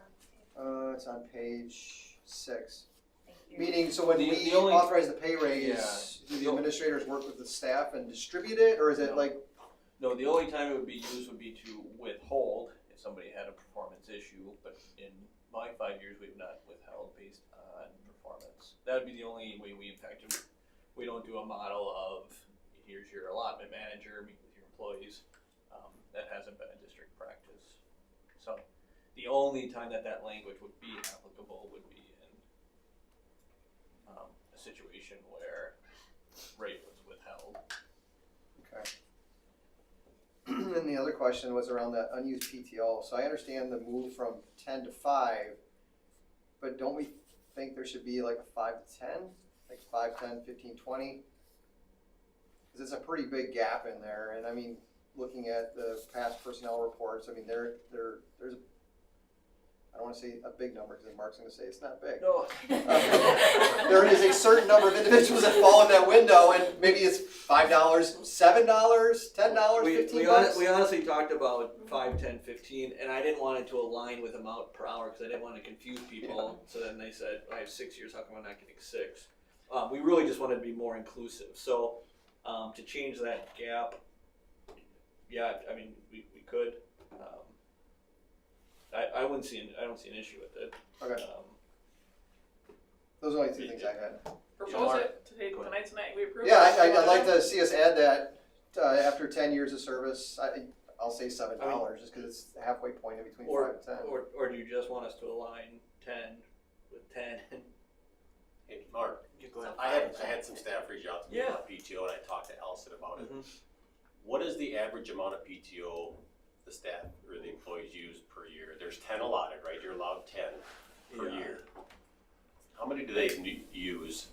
S2: on?
S9: It's on page 6.
S2: Thank you.
S9: Meaning, so when
S11: The
S9: we
S11: only-
S9: authorize the pay raise,
S11: Yeah.
S9: do the administrators work with the staff and distribute it, or is it
S11: No.
S9: like,
S11: No, the only time it would be used would be to withhold if somebody had a performance issue, but in my 5 years, we've not withheld based on performance. That would be the only way we impact it. We don't do a model of here's your allotment manager, meet with your employees. That hasn't been a district practice. So the only time that language would be applicable would be in a situation where rate was withheld.
S9: Okay. And the other question was around that unused PTO. So I understand the move from 10 to 5, but don't we think there should be like a 5 to 10? Like 5, 10, 15, 20? Because it's a pretty big gap in there. And I mean, looking at the past personnel reports, I mean, there's, I don't want to say a big number because Mark's going to say it's not big.
S11: No.
S9: There is a certain number of individuals that fall in that window, and maybe it's $5, $7, $10, $15.
S11: We honestly talked about 5, 10, 15, and I didn't want it to align with amount per hour because I didn't want to confuse people. Yeah. So then they said, I have 6 years, how come I'm not getting 6? We really just wanted to be more inclusive. So to change that gap, yeah, I mean, we could. I don't see an issue with it.
S9: Okay. Those are only two things I had.
S1: Propose it to take tonight's night. We approve.
S9: Yeah, I'd like to see us add that after 10 years of service. I'll say $7 just because it's the halfway point in between 5 and 10.
S11: Or do you just want us to align 10 with 10?
S17: Hey, Mark, I had some staff reach out to me about PTO, and I talked to Allison about it. What is the average amount of PTO the staff or the employees use per year? There's 10 allotted, right? You're allowed 10 per year. How many do they use?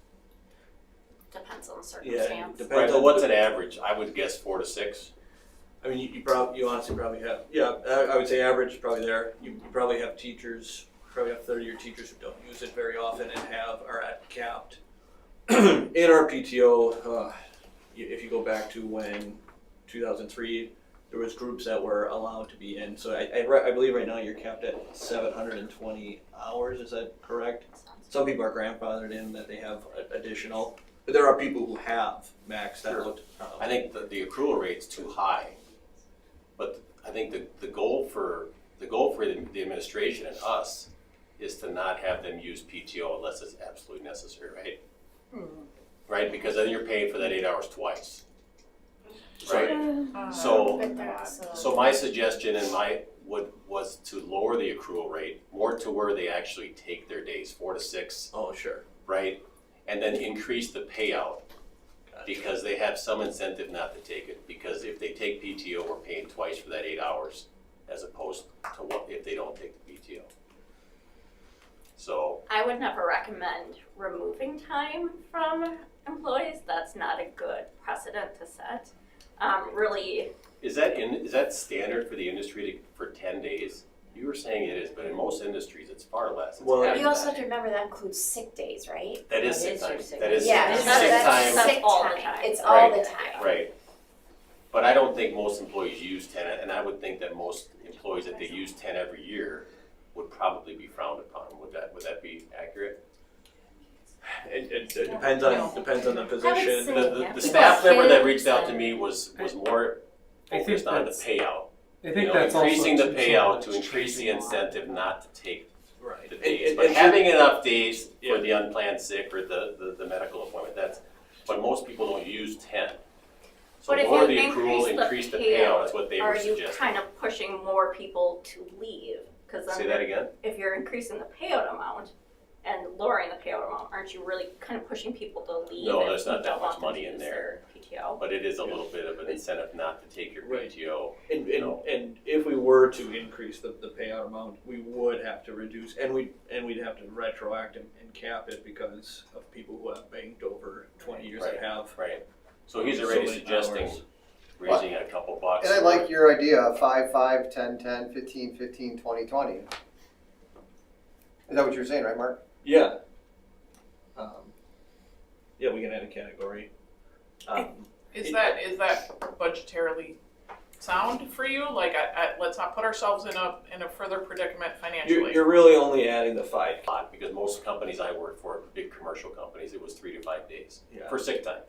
S16: Depends on the circumstance.
S17: Yeah, right, but what's an average? I would guess 4 to 6.
S11: I mean, you honestly probably have, I would say average is probably there. You probably have teachers, probably have 30-year teachers who don't use it very often and are at capped. In our PTO, if you go back to when 2003, there was groups that were allowed to be in. So I believe right now you're capped at 720 hours. Is that correct? Some people are grandfathered in that they have additional, but there are people who have maxed out.
S17: I think the accrual rate's too high, but I think the goal for the administration and us is to not have them use PTO unless it's absolutely necessary, right? Right, because then you're paying for that 8 hours twice. Right. So my suggestion was to lower the accrual rate more to where they actually take their days, 4 to 6.
S11: Oh, sure.
S17: Right, and then increase the payout because they have some incentive not to take it. Because if they take PTO, we're paying twice for that 8 hours, as opposed to what if they don't take the PTO. So
S16: I would never recommend removing time from employees. That's not a good precedent to set. Really.
S17: Is that standard for the industry for 10 days? You were saying it is, but in most industries it's far less.
S18: Well, you also have to remember that includes sick days, right?
S17: That is sick time. That is
S18: sick time.
S16: That's all the time.
S18: It's all the time.
S17: Right. But I don't think most employees use 10, and I would think that most employees, if they use 10 every year, would probably be frowned upon. Would that be accurate?
S11: It depends on the position.
S17: The staff member that reached out to me was more focused on the payout.
S15: I think that's
S17: increasing the payout to increase the incentive not to take the days. But having enough days for the unplanned sick or the medical appointment, but most people don't use 10. So lower the accrual, increase the payout is what they were suggesting.
S16: Are you kind of pushing more people to leave?
S17: Say that again?
S16: If you're increasing the payout amount and lowering the payout amount, aren't you really kind of pushing people to leave?
S17: No, there's not that much money in there.
S16: PTO.
S17: But it is a little bit of an incentive not to take your PTO.
S11: And if we were to increase the payout amount, we would have to reduce, and we'd have to retroact and cap it because of people who have banked over 20 years that have.
S17: Right. So he's already suggesting raising a couple bucks.
S9: And I like your idea of 5, 5, 10, 10, 15, 15, 20, 20. Is that what you're saying, right, Mark?
S11: Yeah. Yeah, we can add a category.
S1: Is that budgetarily sound for you? Like, let's not put ourselves in a further predicament financially.
S11: You're really only adding the 5.
S17: Because most companies I work for, big commercial companies, it was 3 to 5 days for sick time.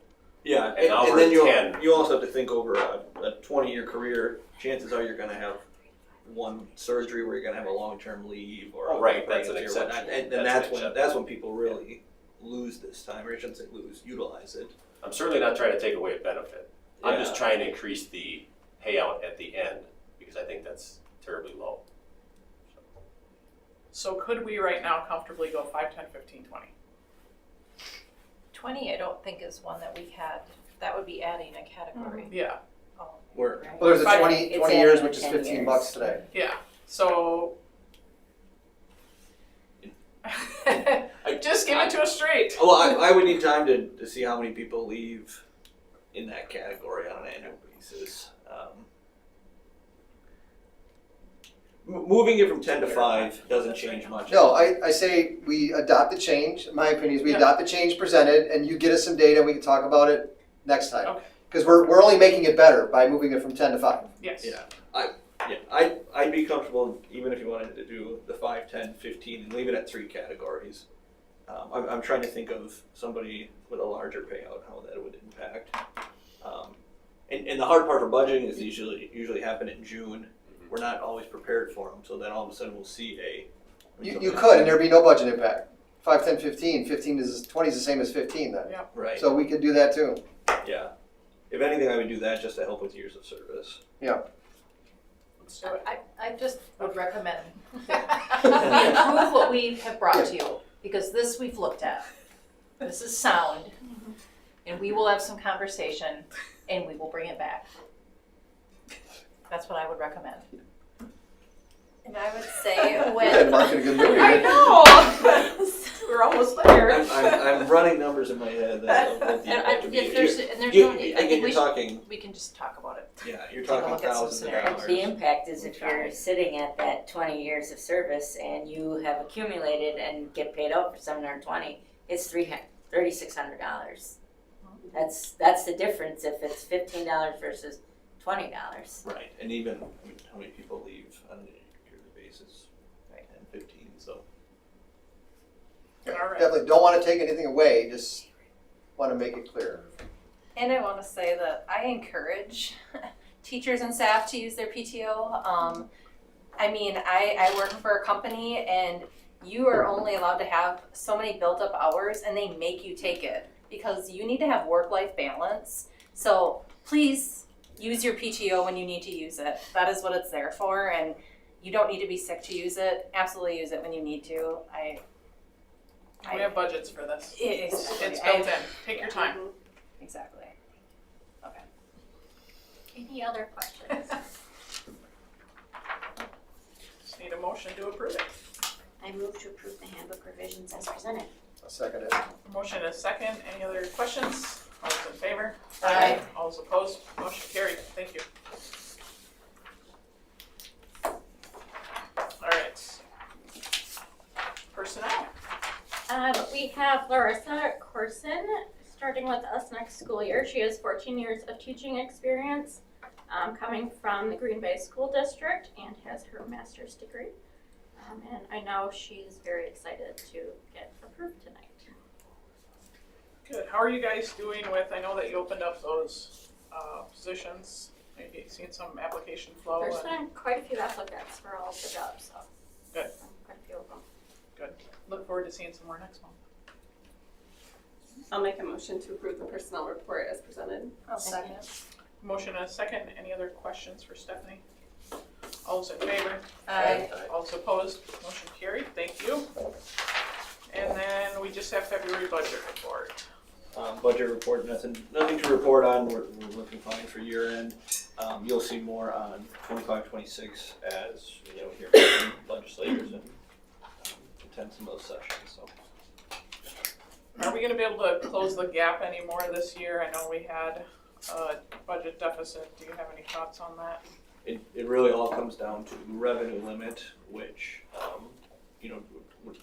S11: Yeah,
S17: and now
S11: and
S17: we're
S11: then
S17: at 10.
S11: you also have to think over a 20-year career. Chances are you're going to have one surgery where you're going to have a long-term leave or
S17: right. That's an exception.
S11: And that's when people really lose this time, or I shouldn't say lose, utilize it.
S17: I'm certainly not trying to take away a benefit. I'm just
S11: Yeah.
S17: trying to increase the payout at the end because I think that's terribly low.
S1: So could we right now comfortably go 5, 10, 15, 20?
S4: 20, I don't think is one that we've had. That would be adding a category.
S1: Yeah.
S11: Where
S9: Well, there's a
S1: Five-
S9: 20
S12: It's
S9: years,
S12: adding
S9: which is
S12: 10
S9: 15
S12: years.
S9: bucks today.
S1: Yeah. So just give it to us straight.
S11: Well, I would need time to see how many people leave in that category on an annual basis. Moving it from 10 to 5 doesn't change much.
S9: No, I say we adopt the change. My opinion is we
S1: Yeah.
S9: adopt the change presented, and you get us some data, and we can talk about it next time.
S1: Okay.
S9: Because we're only making it better by moving it from 10 to 5.
S1: Yes.
S11: Yeah, I'd be comfortable even if you wanted to do the 5, 10, 15 and leave it at 3 categories. I'm trying to think of somebody with a larger payout, how that would impact. And the hard part for budgeting is usually happen in June. We're not always prepared for them, so then all of a sudden we'll see
S9: You could, and there'd be no budget impact. 5, 10, 15. 15 is 20 is the same as 15 then.
S1: Yeah.
S11: right.
S9: So we could do that too.
S11: Yeah. If anything, I would do that just to help with years of service.
S1: Let's do it.
S4: I just would recommend we improve what we have brought to you, because this we've looked at. This is sound, and we will have some conversation, and we will bring it back. That's what I would recommend.
S2: And I would say
S9: And
S2: when,
S9: Mark's in a good mood.
S1: I know. We're almost there.
S11: I'm running numbers in my head that what the
S4: And
S11: impact would be.
S4: there's no,
S11: Again,
S4: I think
S11: you're
S4: we
S11: talking,
S4: can just talk about it.
S11: yeah, you're
S4: Take a
S11: talking
S4: look at some
S11: thousands of
S4: scenarios.
S11: dollars.
S12: The impact is if you're sitting at that 20 years of service and you have accumulated and get paid out for 720, it's $3,600. That's the difference if it's $15 versus $20.
S11: Right, and even how many people leave on a yearly basis, 10, 15, so.
S1: All right.
S9: Definitely don't want to take anything away, just want to make it clear.
S2: and I want to say that I encourage teachers and staff to use their PTO. I mean, I work for a company and you are only allowed to have so many built up hours and they make you take it because you need to have work-life balance. So please use your PTO when you need to use it. That is what it's there for, and you don't need to be sick to use it. Absolutely use it when you need to.
S1: We have budgets for this.
S2: Exactly.
S1: It's built in. Take your time.
S2: Exactly. Okay.
S16: Any other questions?
S1: Just need a motion to approve it.
S12: I move to approve the handbook revisions as presented.
S9: I'll second it.
S1: Motion is second. Any other questions? All those in favor?
S4: Aye.
S1: All those opposed? Motion carried. Thank you. All right. Personnel.
S16: We have Larissa Corson starting with us next school year. She has 14 years of teaching experience coming from the Green Bay School District and has her master's degree. And I know she's very excited to get approved tonight.
S1: Good. How are you guys doing with, I know that you opened up those positions. Maybe seen some application flow.
S16: There's been quite a few applicants for all the jobs, so.
S1: Good.
S16: Quite a few of them.
S1: Good. Look forward to seeing some more next month.
S10: I'll make a motion to approve the personnel report as presented.
S4: I'll second.
S1: Motion and a second. Any other questions for Stephanie? All those in favor?
S4: Aye.
S1: All those opposed? Motion carried. Thank you. And then we just have February budget report.
S11: Budget report, nothing to report on. We're looking fine for year end. You'll see more on 25, 26 as hear from legislators and attend some of those sessions. So.
S1: Are we going to be able to close the gap anymore this year? I know we had a budget deficit. Do you have any thoughts on that?
S11: It really all comes down to revenue limit, which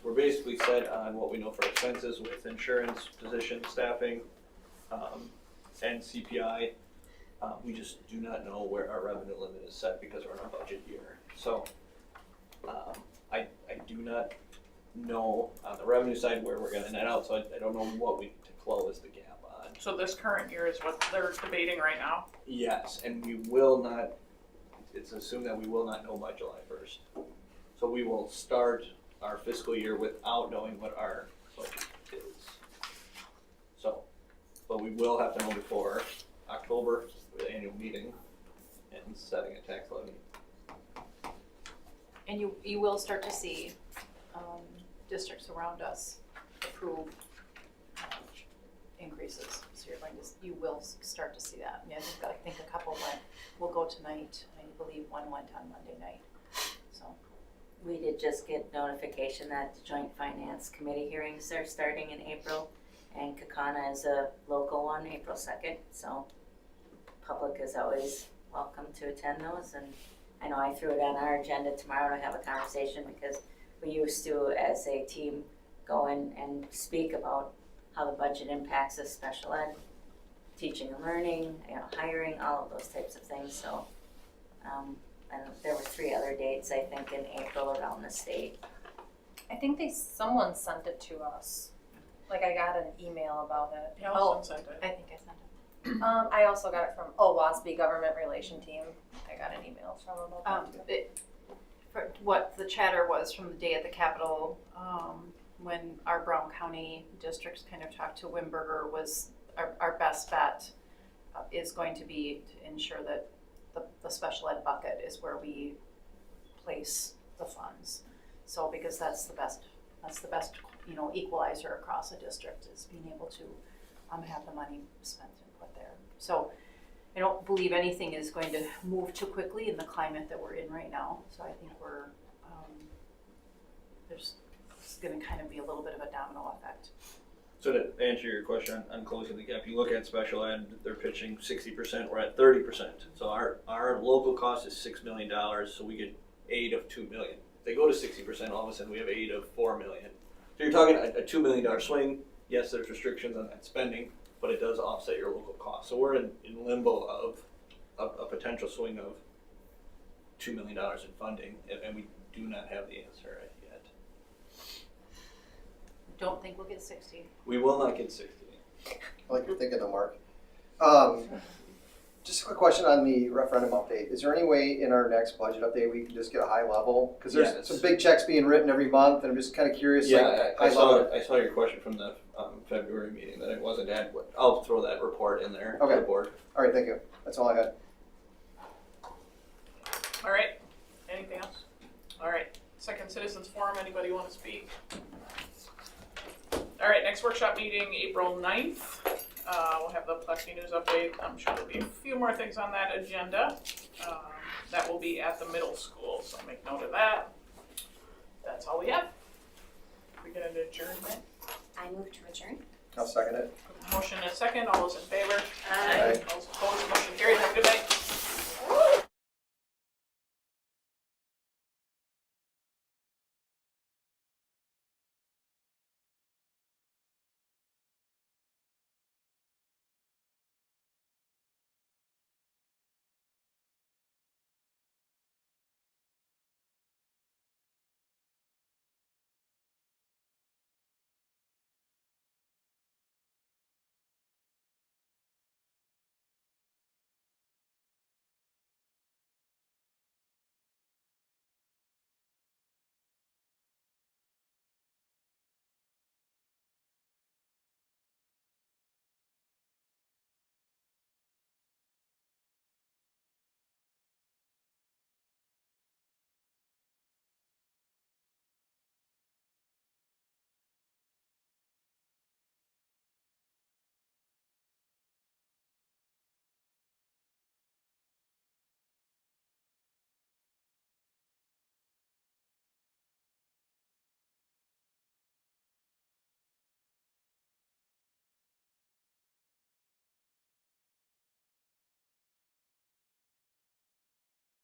S11: we're basically set on what we know for expenses with insurance, position, staffing, and CPI. We just do not know where our revenue limit is set because we're in a budget year. So I do not know on the revenue side where we're going to net out. So I don't know what we to close the gap on.
S1: So this current year is what they're debating right now?
S11: Yes, and we will not. It's assumed that we will not know by July 1st. So we will start our fiscal year without knowing what our budget is. but we will have to know before October with the annual meeting and setting a tax levy.
S4: And you will start to see districts around us approve increases. So you will start to see that. I think a couple will go tonight. I believe one went on Monday night. So
S19: we did just get notification that the Joint Finance Committee hearings are starting in April, and Kakana is a local one, April 2nd. So public is always welcome to attend those, and I know I threw it on our agenda tomorrow to have a conversation because we used to, as a team, go in and speak about how the budget impacts us, special ed, teaching and learning, hiring, all of those types of things. So, and there were 3 other dates, I think, in April around the state.
S2: I think someone sent it to us. Like I got an email about it.
S1: Yeah, someone sent it.
S4: I think I sent it.
S2: I also got it from WASB Government Relation Team. I got an email from them about that too.
S4: For what the chatter was from the day at the Capitol, when our Brown County districts kind of talked to Wimberger, was our best bet is going to be to ensure that the special ed bucket is where we place the funds. So because that's the best equalizer across a district, is being able to have the money spent and put there. So I don't believe anything is going to move too quickly in the climate that we're in right now. So I think it's going to kind of be a little bit of a domino effect.
S11: So to answer your question on closing the gap, you look at special ed, they're pitching 60%, we're at 30%. So our local cost is $6 million, so we get aid of $2 million. If they go to 60%, all of a sudden we have aid of $4 million. So you're talking a $2 million swing. Yes, there's restrictions on that spending, but it does offset your local cost. So we're in limbo of a potential swing of $2 million in funding, and we do not have the answer yet.
S4: Don't think we'll get 60.
S11: We will not get 60.
S9: I like your thinking though, Mark. Just a quick question on the referendum update. Is there any way in our next budget update we can just get a high level? Because there's some big checks being written every month, and I'm just kind of curious.
S11: Yeah, I saw your question from the February meeting that it wasn't adequate. I'll throw that report in there to the board.
S9: All right, thank you. That's all I had.
S1: All right, anything else? All right, second citizens forum, anybody want to speak? All right, next workshop meeting, April 9th. We'll have the Plexi News update. I'm sure there'll be a few more things on that agenda. That will be at the middle school, so make note of that. That's all we have. We get an adjournment.
S12: I move to adjourn.
S9: I'll second it.
S1: Motion and a second. All those in favor?
S9: Aye.
S1: All those